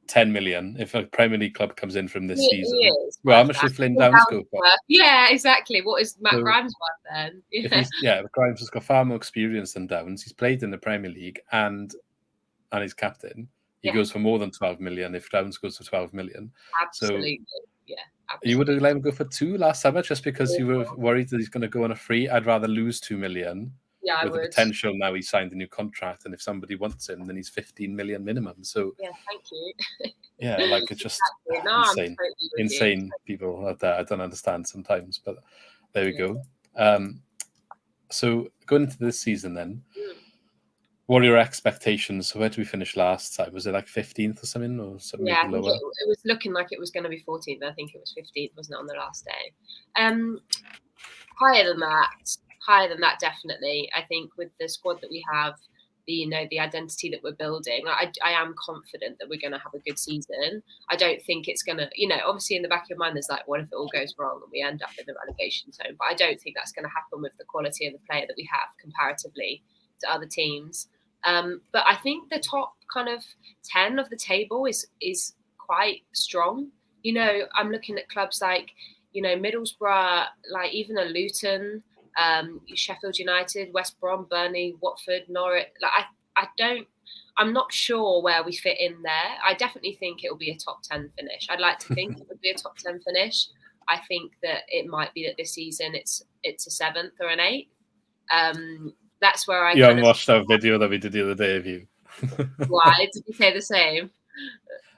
10 million if a Premier League club comes in from this season. Well, how much did Flynn Downs go for? Yeah, exactly. What is Matt Grimes worth then? Grimes has got far more experience than Downs. He's played in the Premier League and he's captain. He goes for more than 12 million if Downs goes for 12 million. Absolutely. So, you would have let him go for 2 last summer just because you were worried that he's going to go on a free. I'd rather lose 2 million. Yeah, with the potential now he signed a new contract, and if somebody wants him, then he's 15 million minimum. So thank you. Like, it's just insane people out there. I don't understand sometimes, but there we go. So going into this season, then, what are your expectations? So where did we finish last time? Was it like 15th or something, or something lower? It was looking like it was going to be 14th. I think it was 15th, wasn't it, on the last day? Higher than that, definitely. I think with the squad that we have, the identity that we're building, I am confident that we're going to have a good season. I don't think it's going to, obviously in the back of your mind, there's like, what if it all goes wrong and we end up in the relegation zone? But I don't think that's going to happen with the quality of the player that we have comparatively to other teams. But I think the top kind of 10 of the table is quite strong. I'm looking at clubs like, Middlesbrough, like even a Luton, Sheffield United, West Brom, Burnley, Watford, Norwich. Like I'm not sure where we fit in there. I definitely think it will be a top 10 finish. I'd like to think it would be a top 10 finish. I think that it might be that this season it's a 7th or an 8th. That's where I. You haven't watched our video that we did the other day, have you? Why did you say the same?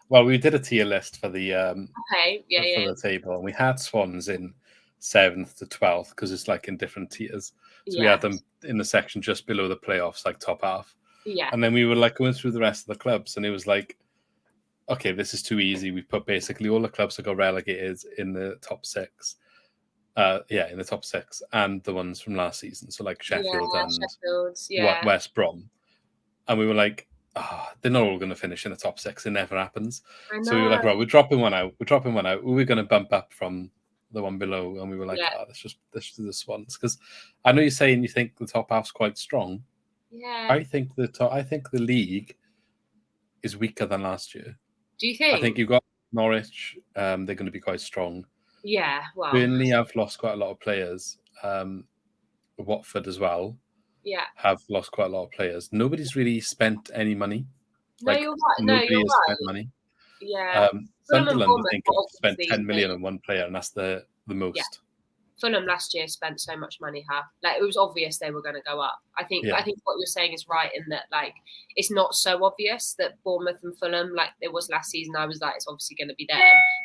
Well, we did a tier list for the the table, and we had Swans in 7th to 12th because it's like in different tiers. So we Yeah. had them in the section just below the playoffs, like top half. Yeah. And then we were like going through the rest of the clubs, and it was like, okay, this is too easy. We put basically all the clubs that got relegated in the top 6. In the top 6, and the ones from last season. So like Sheffield and West Brom. And we were like, they're not all going to finish in the top 6. It never happens. So we were like, right, we're dropping one out. Who are we going to bump up from the one below? And we were like, let's just do the Swans. Because I know you're saying you think the top half's quite strong. Yeah. I think the league is weaker than last year. Do you think? I think you've got Norwich. They're going to be quite strong. Yeah, well. Burnley have lost quite a lot of players. Watford as well. Yeah. Have lost quite a lot of players. Nobody's really spent any money. No, you're right. Nobody has spent money. Yeah. Sunderland, I think, have spent 10 million on one player, and that's the most. Yeah. Fulham last year spent so much money. Like, it was obvious they were going to go up. I think what you're saying is right in that, like, it's not so obvious that Bournemouth and Fulham, like it was last season, I was like, it's obviously going to be them.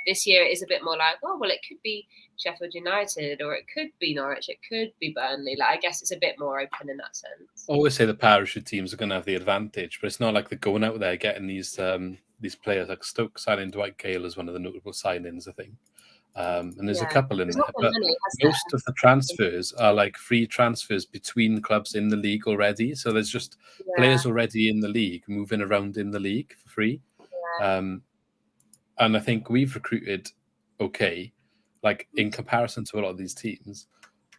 This year it is a bit more like, oh, well, it could be Sheffield United, or it could be Norwich, it could be Burnley. Like, I guess it's a bit more open in that sense. I always say the parachute teams are going to have the advantage, but it's not like they're going out there getting these players. Like Stoke signing Dwight Gale is one of the notable signings, I think. And there's a couple in there, but most of the transfers are like free transfers between clubs in the league already. So there's just players already in the league moving around in the league for free. Yeah. And I think we've recruited okay, like in comparison to a lot of these teams.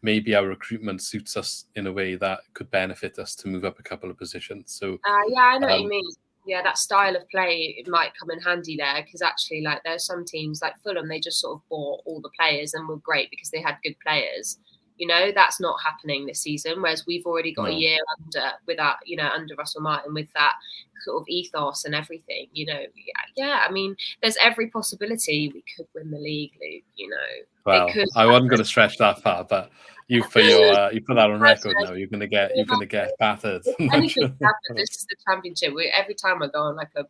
Maybe our recruitment suits us in a way that could benefit us to move up a couple of positions. So I know what you mean. Yeah, that style of play, it might come in handy there, because actually, like, there's some teams like Fulham, they just sort of bought all the players and were great because they had good players. You know, that's not happening this season, whereas we've already got a year under Russell Martin with that sort of ethos and everything. You know, I mean, there's every possibility we could win the league, Luke. You know, well, I wasn't going to stretch that far, but you put that on record now. You're going to get battered. Anything can happen. This is the championship. Every time I go on like a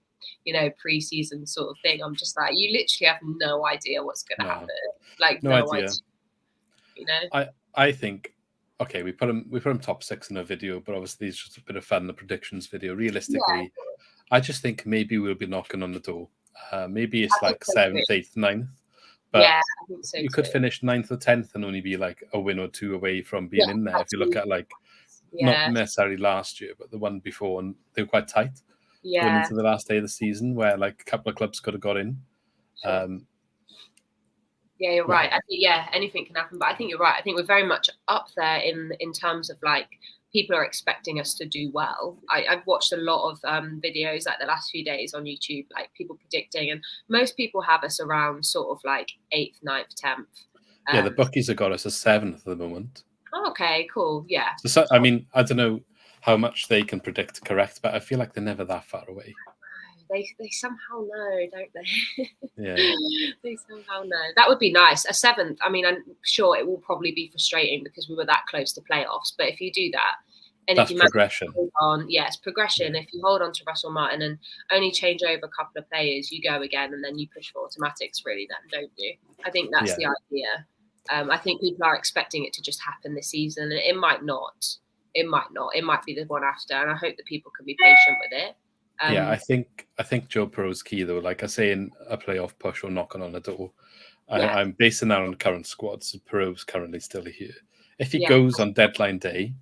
pre-season sort of thing, I'm just like, you literally have no idea what's going to happen. Like no idea. You know. I think, okay, we put them top 6 in a video, but obviously it's just a bit of fun, the predictions video. Realistically, I just think maybe we'll be knocking on the door. Maybe it's like 7th, 8th, 9th. But I think so you could finish 9th or 10th and only be like a win or 2 away from being in there. Absolutely. If you look at like, not necessarily last year, but the one before, and they were quite tight going into the last day of the season, where like a couple of clubs could have got in. Sure. Yeah, you're right. I think, anything can happen, but I think you're right. I think we're very much up there in terms of like people are expecting us to do well. I've watched a lot of videos like the last few days on YouTube, like people predicting, and most people have us around sort of like 8th, 9th, 10th. The bookies have got us as 7th at the moment. Okay, cool. Yeah. So I mean, I don't know how much they can predict correct, but I feel like they're never that far away. They somehow know, don't they? Yeah. They somehow know. That would be nice. A 7th. I mean, I'm sure it will probably be frustrating because we were that close to playoffs. But if you do that, and that's if you progression. It's progression. Yeah. If you hold on to Russell Martin and only change over a couple of players, you go again, and then you push for automatics. Really, then don't you? I think that's the idea. I think people are expecting it to just happen this season, and it might not. It might not. It might be the one after, and I hope that people can be patient with it. I think Joe Perot's key though. Like I say, in a playoff push or knocking on the door, I'm basing that on the current squad. So Perot's currently still here. If he goes on deadline day,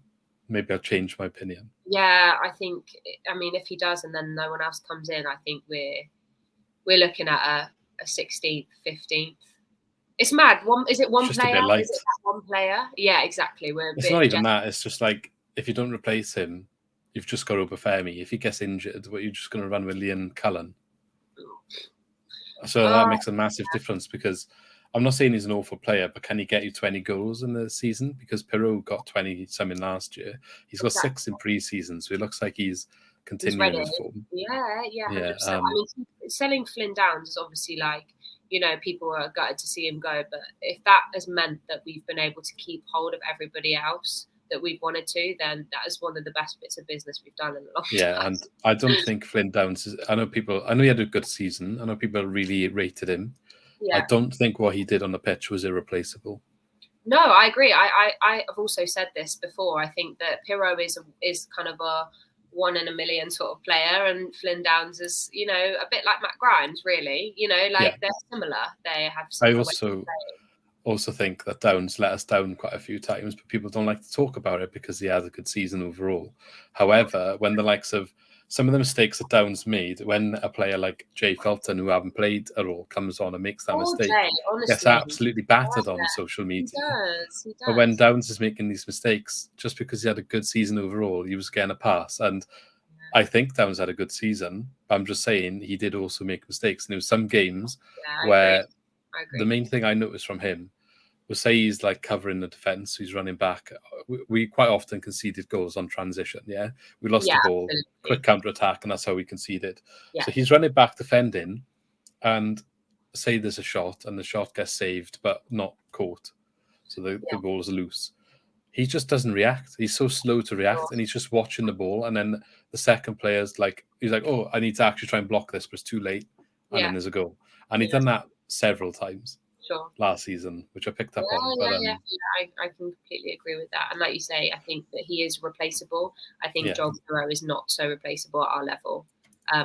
maybe I'll change my opinion. Yeah, I think. I mean, if he does, and then no one else comes in, I think we're looking at a 16th, 15th. It's mad. Is it one player? Is it that one player? Yeah, exactly. It's not even that. It's just like if you don't replace him, you've just got Obafemi. If he gets injured, you're just going to run with Liam Cullen. So that makes a massive difference, because I'm not saying he's an awful player, but can he get you 20 goals in the season? Because Perot got 20-something last year. He's got 6 in pre-season, so it looks like he's continuing his form. Yeah, 100%. Yeah, I mean, selling Flynn Downs is obviously like, people are gutted to see him go. But if that has meant that we've been able to keep hold of everybody else that we've wanted to, then that is one of the best bits of business we've done in a long time. Yeah, and I don't think Flynn Downs I know he had a good season. I know people really rated him. Yeah. I don't think what he did on the pitch was irreplaceable. No, I agree. I have also said this before. I think that Pirro is kind of a 1 in a million sort of player, and Flynn Downs is, a bit like Matt Grimes, really. They're similar. They have similar ways of playing. Also think that Downs let us down quite a few times, but people don't like to talk about it because he had a good season overall. However, when the likes of some of the mistakes that Downs made, when a player like Jay Felton, who haven't played at all, comes on and makes that mistake, Jay, honestly, gets absolutely battered on social media. He does. But when Downs is making these mistakes, just because he had a good season overall, he was getting a pass. And I think Downs had a good season. I'm just saying he did also make mistakes. And there were some games where the main thing I noticed from him was, say he's like covering the defence, he's running back. We quite often conceded goals on transition. Yeah, we lost the ball, quick counter attack, and that's how we conceded. Yeah. So he's running back defending, and say there's a shot, and the shot gets saved but not caught, so the ball is loose. He just doesn't react. He's so slow to react, and he's just watching the ball. And then the second player's like, he's like, "Oh, I need to actually try and block this, but it's too late." And then there's a goal. And he's done that several times. Last season, which I picked up on. But, I can completely agree with that. And like you say, I think that he is replaceable. I think Joel Pirro is not so replaceable at our level. I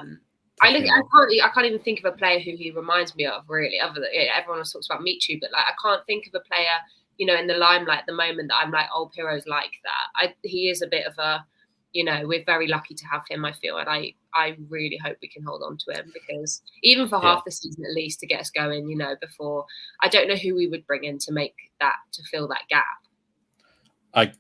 can't even think of a player who he reminds me of, really. Other than everyone talks about Michu, but like I can't think of a player, in the limelight at the moment that I'm like, oh, Pirro's like that. He is a bit of a, we're very lucky to have him, I feel, and I really hope we can hold on to him, because even for half the season at least, to get us going, before, I don't know who we would bring in to fill that gap.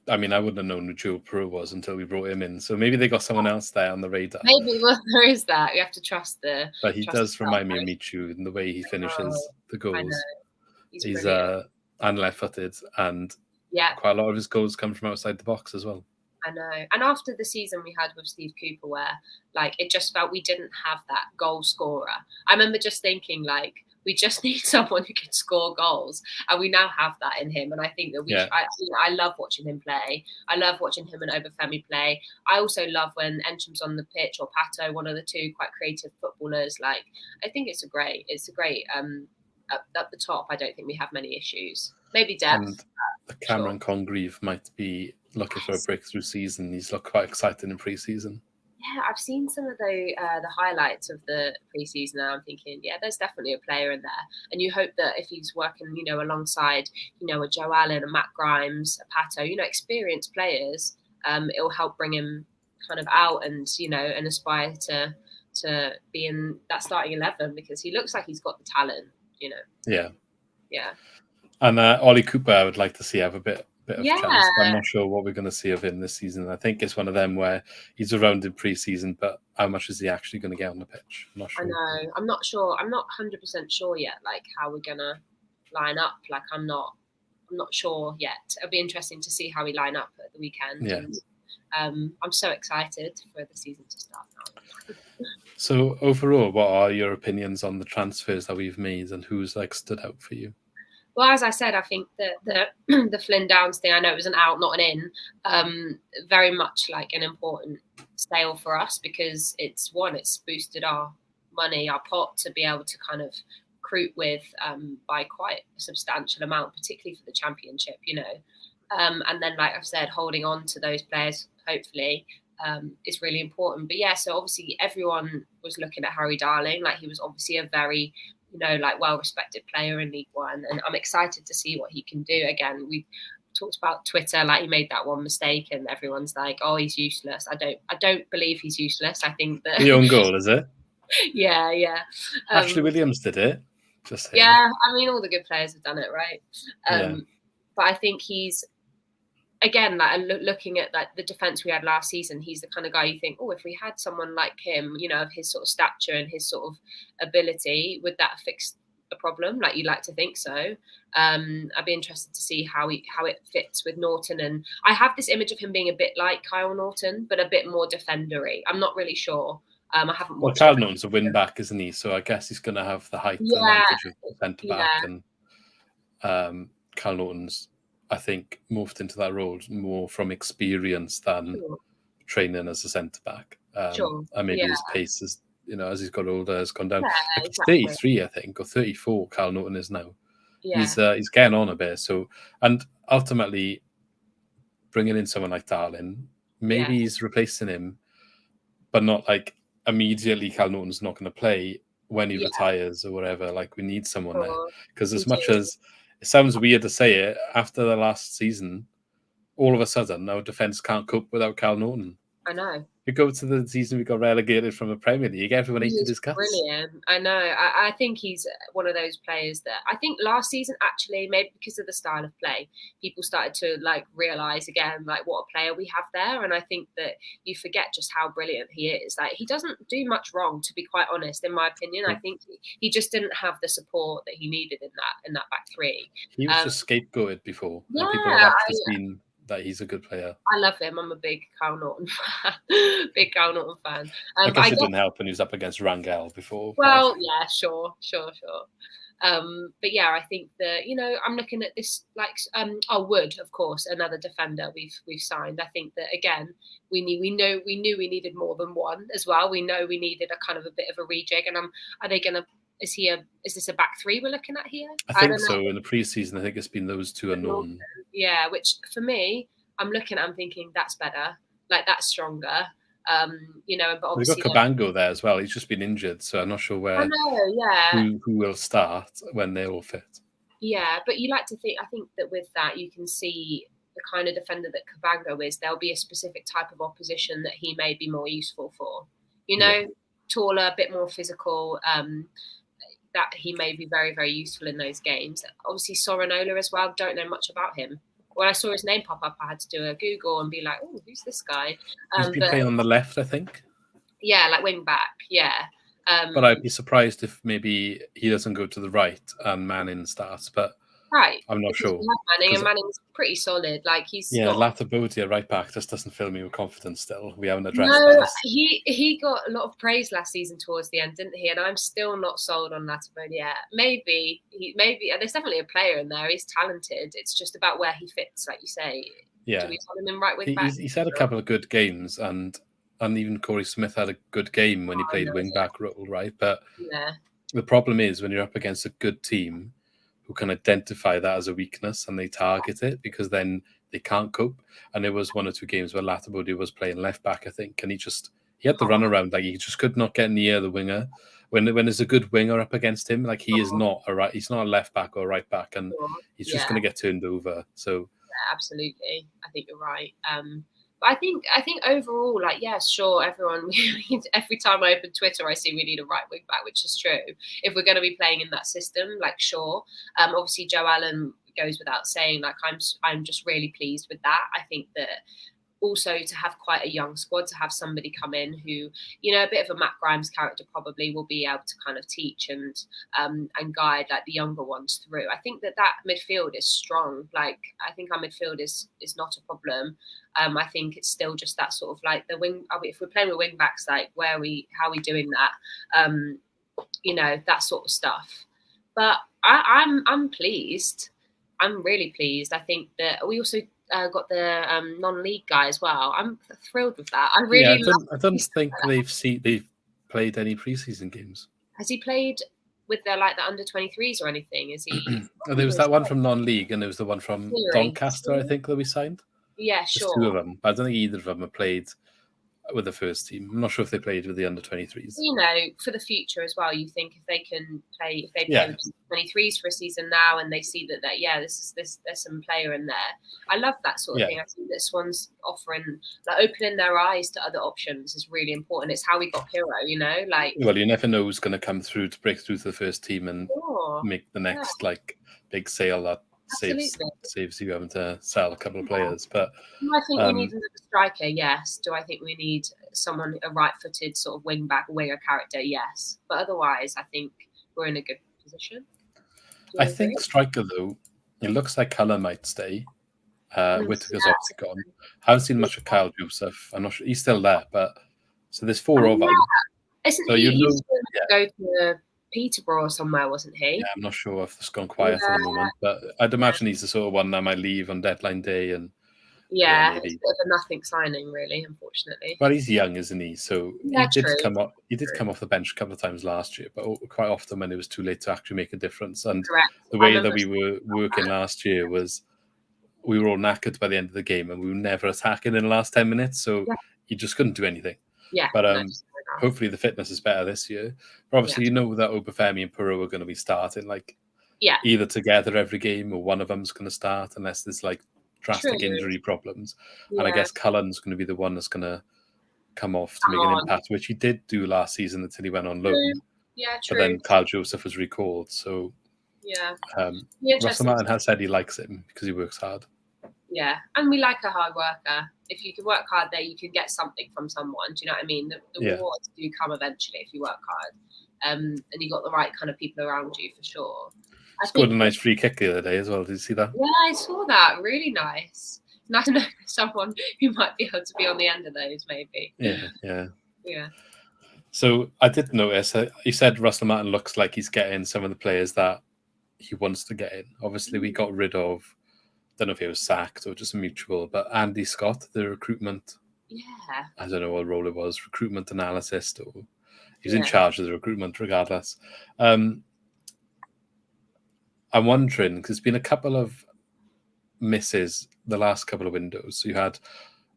I mean, I wouldn't have known who Joe Pirro was until we brought him in. So maybe they got someone else there on the radar. Maybe, well, there is that. You have to trust But he does remind me of Michu in the way he finishes the goals. I know. He's and left-footed, and quite a lot of his goals come from outside the box as well. I know. And after the season we had with Steve Cooper, where like it just felt we didn't have that goal scorer. I remember just thinking like, we just need someone who can score goals, and we now have that in him. And I think that I love watching him play. I love watching him and Obafemi play. I also love when Entrum's on the pitch, or Pato, one of the two quite creative footballers. Like, I think it's a great. Up the top, I don't think we have many issues. Maybe depth. And Cameron Congreve might be looking for a breakthrough season. He's looked quite exciting in pre-season. Yeah, I've seen some of the highlights of the pre-season, and I'm thinking, there's definitely a player in there. And you hope that if he's working, alongside, a Joe Allen, a Matt Grimes, a Pato, experienced players, it'll help bring him kind of out and, and aspire to be in that starting 11, because he looks like he's got the talent, Yeah. Yeah. And Ollie Cooper, I would like to see have a bit of chance. I'm not sure what we're going to see of him this season. I think it's one of them where he's around in pre-season, but how much is he actually going to get on the pitch? I'm not sure. I know. I'm not sure. I'm not 100% sure yet, like how we're going to line up. Like I'm not sure yet. It'll be interesting to see how we line up at the weekend. Yeah. And, I'm so excited for the season to start now. So overall, what are your opinions on the transfers that we've made, and who's like stood out for you? Well, as I said, I think that the Flynn Downs thing, I know it was an out, not an in, very much like an important sale for us, because it's boosted our money, our pot, to be able to kind of recruit with by quite a substantial amount, particularly for the championship, and then, like I've said, holding on to those players, hopefully, is really important. But yeah, so obviously everyone was looking at Harry Darling, like he was obviously a very well-respected player in League One, and I'm excited to see what he can do. Again, we talked about Twitter, like he made that one mistake, and everyone's like, "Oh, he's useless." I don't believe he's useless. I think that the own goal, is it? Yeah. Ashley Williams did it. Just saying. Yeah, I mean, all the good players have done it, right? But I think he's, again, like looking at like the defense we had last season, he's the kind of guy you think, oh, if we had someone like him, of his sort of stature and his sort of ability, would that fix a problem. Like, you like to think so. I'd be interested to see how it fits with Norton. And I have this image of him being a bit like Kyle Norton, but a bit more defendery. I'm not really sure. I haven't watched. Kyle Norton's a win back, isn't he? So I guess he's going to have the height advantage of the centre back, and Kyle Norton's, I think, morphed into that role more from experience than training as a centre back. And maybe his pace is, as he's got older, has gone down. Like, he's 33, I think, or 34. Kyle Norton is now. Yeah. He's getting on a bit. So, and ultimately, bringing in someone like Darling, maybe he's replacing him, but not like immediately. Kyle Norton's not going to play when he retires or whatever. Like, we need someone there, because as much as it sounds weird to say it, after the last season, all of a sudden our defence can't cope without Kyle Norton. I know. You go to the season we got relegated from the Premier League, everyone hated his guts. Brilliant. I know. I think he's one of those players that I think last season, actually, maybe because of the style of play, people started to realise again what a player we have there. And I think that you forget just how brilliant he is. Like, he doesn't do much wrong, to be quite honest, in my opinion. I think he just didn't have the support that he needed in that back three. He was just scapegoated before. Yeah, and people have actually seen that he's a good player. I love him. I'm a big Kyle Norton fan. I guess it didn't help when he was up against Rangel before. Well, yeah, sure. But yeah, I think that, I'm looking at this Wood, of course, another defender we've signed. I think that, again, we knew we needed more than one as well. We know we needed a kind of a bit of a rejig. And are they going to? Is this a back three we're looking at here? I think so. In the pre-season, I think it's been those two unknown. Yeah, which for me, I'm thinking that's better. Like, that's stronger. But obviously we've got Cabango there as well. He's just been injured, so I'm not sure who will start when they're all fit. Yeah, but you like to think. I think that with that, you can see the kind of defender that Cabango is. There'll be a specific type of opposition that he may be more useful for. Taller, a bit more physical. That he may be very, very useful in those games. Obviously, Sorinola as well. Don't know much about him. When I saw his name pop up, I had to do a Google and be like, "Oh, who's this guy?" He's been playing on the left, I think. Yeah, like wing back. Yeah. But I'd be surprised if maybe he doesn't go to the right and Manning starts. But I'm not sure. Manning's pretty solid. Like, he's Latabodia right back just doesn't fill me with confidence. Still, we haven't addressed that. He got a lot of praise last season towards the end, didn't he? And I'm still not sold on Latabodia. Maybe there's definitely a player in there. He's talented. It's just about where he fits, like you say. Yeah, do we put him in right wing back? He's had a couple of good games, and even Corey Smith had a good game when he played wing back role, right? But the problem is when you're up against a good team who can identify that as a weakness and they target it, because then they can't cope. And there was one or two games where Latabodia was playing left back, I think, and he had to run around. Like, he just could not get near the winger. When there's a good winger up against him, like, he's not a left back or right back, and he's just going to get turned over. So absolutely, I think you're right. But I think overall, sure, everyone. Every time I open Twitter, I see we need a right wing back, which is true. If we're going to be playing in that system, sure. Obviously, Joe Allen goes without saying. I'm just really pleased with that. I think that also to have quite a young squad, to have somebody come in who, a bit of a Matt Grimes character probably will be able to kind of teach and guide the younger ones through. I think that midfield is strong. I think our midfield is not a problem. I think it's still just that sort of the wing. If we're playing with wing backs, how are we doing that? That sort of stuff. But I'm pleased. I'm really pleased. I think that we also got the non-league guy as well. I'm thrilled with that. I don't think they've played any preseason games. Has he played with the under 23s or anything? Is he? There was that one from non-league, and there was the one from Doncaster, I think, that we signed. Yeah, sure. There's two of them. I don't think either of them have played with the first team. I'm not sure if they played with the under 23s. For the future as well, you think if they can play, with 23s for a season now, and they see that there's some player in there. I love that sort of thing. I think that Swans offering, opening their eyes to other options is really important. It's how we got Hero, Well, you never know who's going to come through to break through to the first team and make the next big sale that saves you having to sell a couple of players. But do I think we need another striker? Yes. Do I think we need someone, a right-footed sort of wing-back, winger character? Yes. But otherwise, I think we're in a good position. I think striker, though, it looks like Cullen might stay. Whittaker's obviously gone. I haven't seen much of Kyle Joseph. I'm not sure. He's still there, but so there's 4 of them. Isn't so he used to go to Peterborough or somewhere, wasn't he? Yeah, I'm not sure if it's gone quiet at the moment, but I'd imagine he's the sort of one that might leave on deadline day and maybe. It's a bit of a nothing signing, really, unfortunately. Well, he's young, isn't he? So he did come off. He did come off the bench a couple of times last year, but quite often when it was too late to actually make a difference. And the way that we were working last year was we were all knackered by the end of the game, and we were never attacking in the last 10 minutes. So you just couldn't do anything. But hopefully the fitness is better this year. But obviously, you know that Obafemi and Perot are going to be starting either together every game or one of them's going to start unless there's drastic injury problems. And I guess Cullen's going to be the one that's going to come off to make an impact, which he did do last season until he went on loan. But then Kyle Joseph was recalled. So Russell Martin has said he likes him because he works hard. Yeah, and we like a hard worker. If you can work hard there, you can get something from someone. Do you know what I mean? The rewards do come eventually if you work hard. And you got the right kind of people around you for sure. Scored a nice free kick the other day as well. Did you see that? Yeah, I saw that. Really nice. Nice to know someone who might be able to be on the end of those, maybe. Yeah. So I did notice, you said Russell Martin looks like he's getting some of the players that he wants to get in. Obviously, we got rid of, I don't know if he was sacked or just a mutual, but Andy Scott, the recruitment. Yeah. I don't know what role it was, recruitment analyst, or he was in charge of the recruitment regardless. I'm wondering, because there's been a couple of misses the last couple of windows. So you had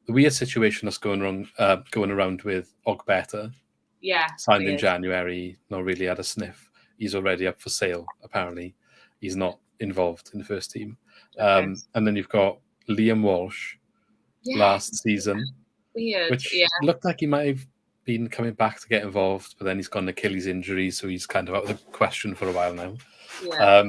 the weird situation that's going around with Ogbeta. Yeah. Signed in January, not really had a sniff. He's already up for sale, apparently. He's not involved in the first team. And then you've got Liam Walsh last season. Weird. Which looked like he might have been coming back to get involved, but then he's got an Achilles injury, so he's kind of out of the question for a while now. Yeah.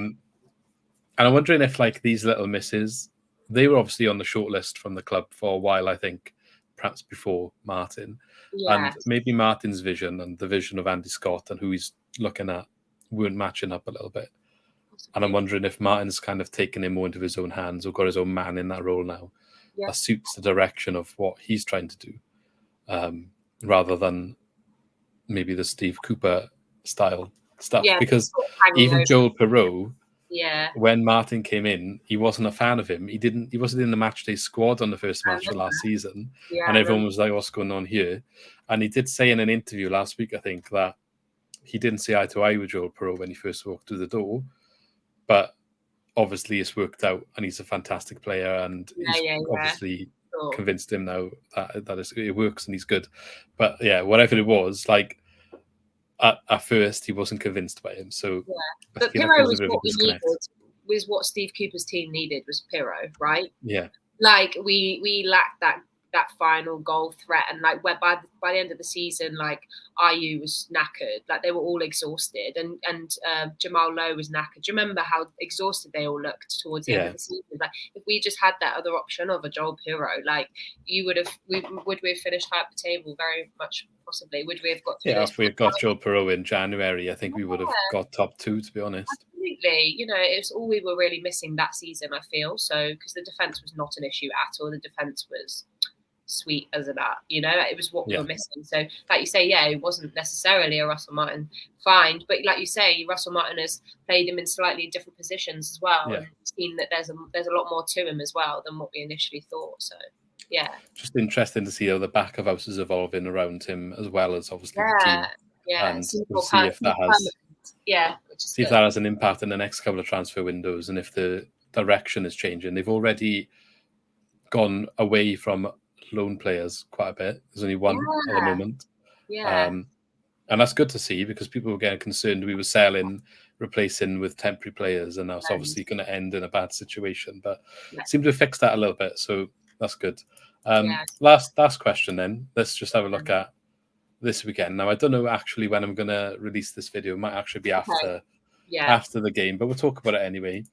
And I'm wondering if these little misses, they were obviously on the shortlist from the club for a while, I think, perhaps before Martin. And maybe Martin's vision and the vision of Andy Scott and who he's looking at weren't matching up a little bit. And I'm wondering if Martin's kind of taken him more into his own hands or got his own man in that role now. That suits the direction of what he's trying to do, rather than maybe the Steve Cooper style stuff. Because even Joel Perot, when Martin came in, he wasn't a fan of him. He wasn't in the matchday squad on the first match of last season. And everyone was like, what's going on here? And he did say in an interview last week, I think, that he didn't see eye to eye with Joel Perot when he first walked through the door. But obviously it's worked out and he's a fantastic player and he's obviously convinced him now that it works and he's good. But whatever it was, at first he wasn't convinced by him. So but Pirro was what we needed, was what Steve Cooper's team needed, was Pirro, right? Yeah. We lacked that final goal threat, and where by the end of the season, Ayew was knackered, they were all exhausted, and Jamal Lowe was knackered. Do you remember how exhausted they all looked towards the end of the season? If we just had that other option of a Joel Pirro, would we have finished high up the table? Very much possibly. Would we have got through? Yeah, if we had got Joel Perot in January, I think we would have got top 2, to be honest. Absolutely. It's all we were really missing that season, I feel. So, because the defence was not an issue at all. The defence was sweet as a bat, it was what we were missing. So, like you say, it wasn't necessarily a Russell Martin find, but like you say, Russell Martin has played him in slightly different positions as well, and seen that there's a lot more to him as well than what we initially thought. So, just interesting to see how the back of house is evolving around him as well as obviously the team. And we'll see if that has that has an impact in the next couple of transfer windows, and if the direction is changing. They've already gone away from loan players quite a bit. There's only one at the moment. And that's good to see because people were getting concerned we were selling, replacing with temporary players, and that's obviously going to end in a bad situation. But seem to have fixed that a little bit, so that's good. Last question then. Let's just have a look at this weekend. Now, I don't know actually when I'm going to release this video. It might actually be after the game, but we'll talk about it anyway.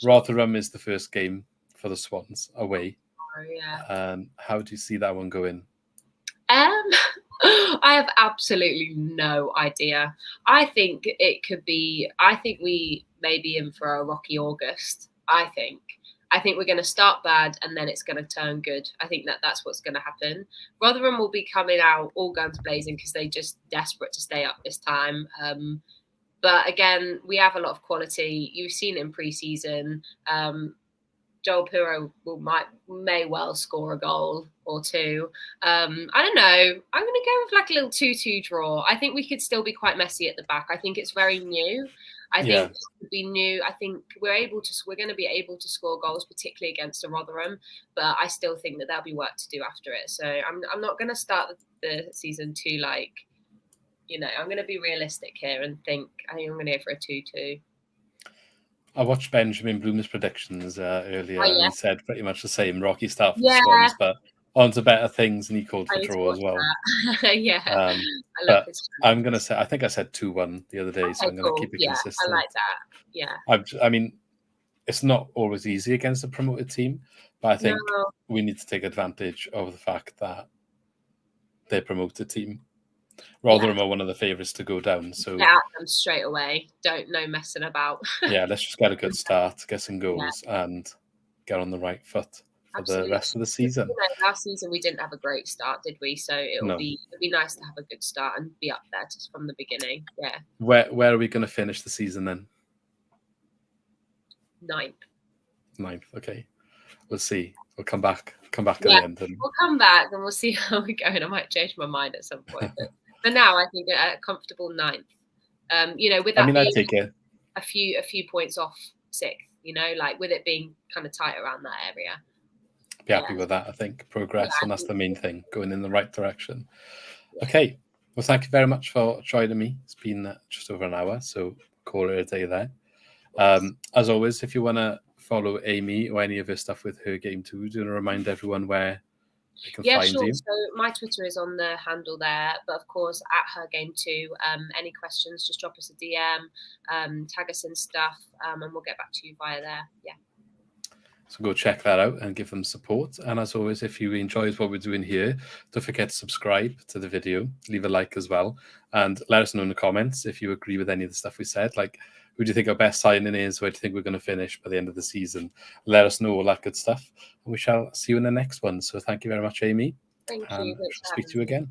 Rotherham is the first game for the Swans away. How do you see that one going? I have absolutely no idea. I think it could be. I think we maybe in for a rocky August. I think we're going to start bad and then it's going to turn good. I think that's what's going to happen. Rotherham will be coming out all guns blazing because they're just desperate to stay up this time. But again, we have a lot of quality. You've seen it in pre-season. Joel Puro may well score a goal or two. I don't know. I'm going to go with like a little 2-2 draw. I think we could still be quite messy at the back. I think it's very new. I think it would be new. I think we're going to be able to score goals, particularly against a Rotherham. But I still think that there'll be work to do after it. So I'm not going to start the season too I'm going to be realistic here and I think I'm going to go for a 2-2. I watched Benjamin Bloom's predictions earlier, and he said pretty much the same. Rocky start for the Swans, but on to better things, and he called for draw as well. I love his I'm going to say, I think I said 2-1 the other day, so I'm going to keep it consistent. I like that. Yeah. I mean, it's not always easy against a promoted team, but I think we need to take advantage of the fact that they're a promoted team. Rotherham are one of the favourites to go down. So get at them straight away. Don't know messing about. Let's just get a good start, get some goals, and get on the right foot for the rest of the season. Last season we didn't have a great start, did we? So it'll be nice to have a good start and be up there just from the beginning. Yeah. Where are we going to finish the season then? 9th. Okay. We'll see. We'll come back at the end. We'll come back and we'll see how we're going. I might change my mind at some point. But for now, I think a comfortable 9th. With that I'd take it a few points off 6th. Like with it being kind of tight around that area. Be happy with that. I think progress, and that's the main thing, going in the right direction. Okay. Well, thank you very much for joining me. It's been just over an hour, so call it a day there. As always, if you want to follow Amy or any of her stuff with her game too, do you want to remind everyone where they can find you? So my Twitter is on the handle there, but of course at her game too. Any questions, just drop us a DM, tag us in stuff, and we'll get back to you via there. Yeah. So go check that out and give them support. And as always, if you enjoyed what we're doing here, don't forget to subscribe to the video, leave a like as well, and let us know in the comments if you agree with any of the stuff we said. Like, who do you think our best signing is? Where do you think we're going to finish by the end of the season? Let us know all that good stuff. And we shall see you in the next one. So thank you very much, Amy. Thank you. Speak to you again.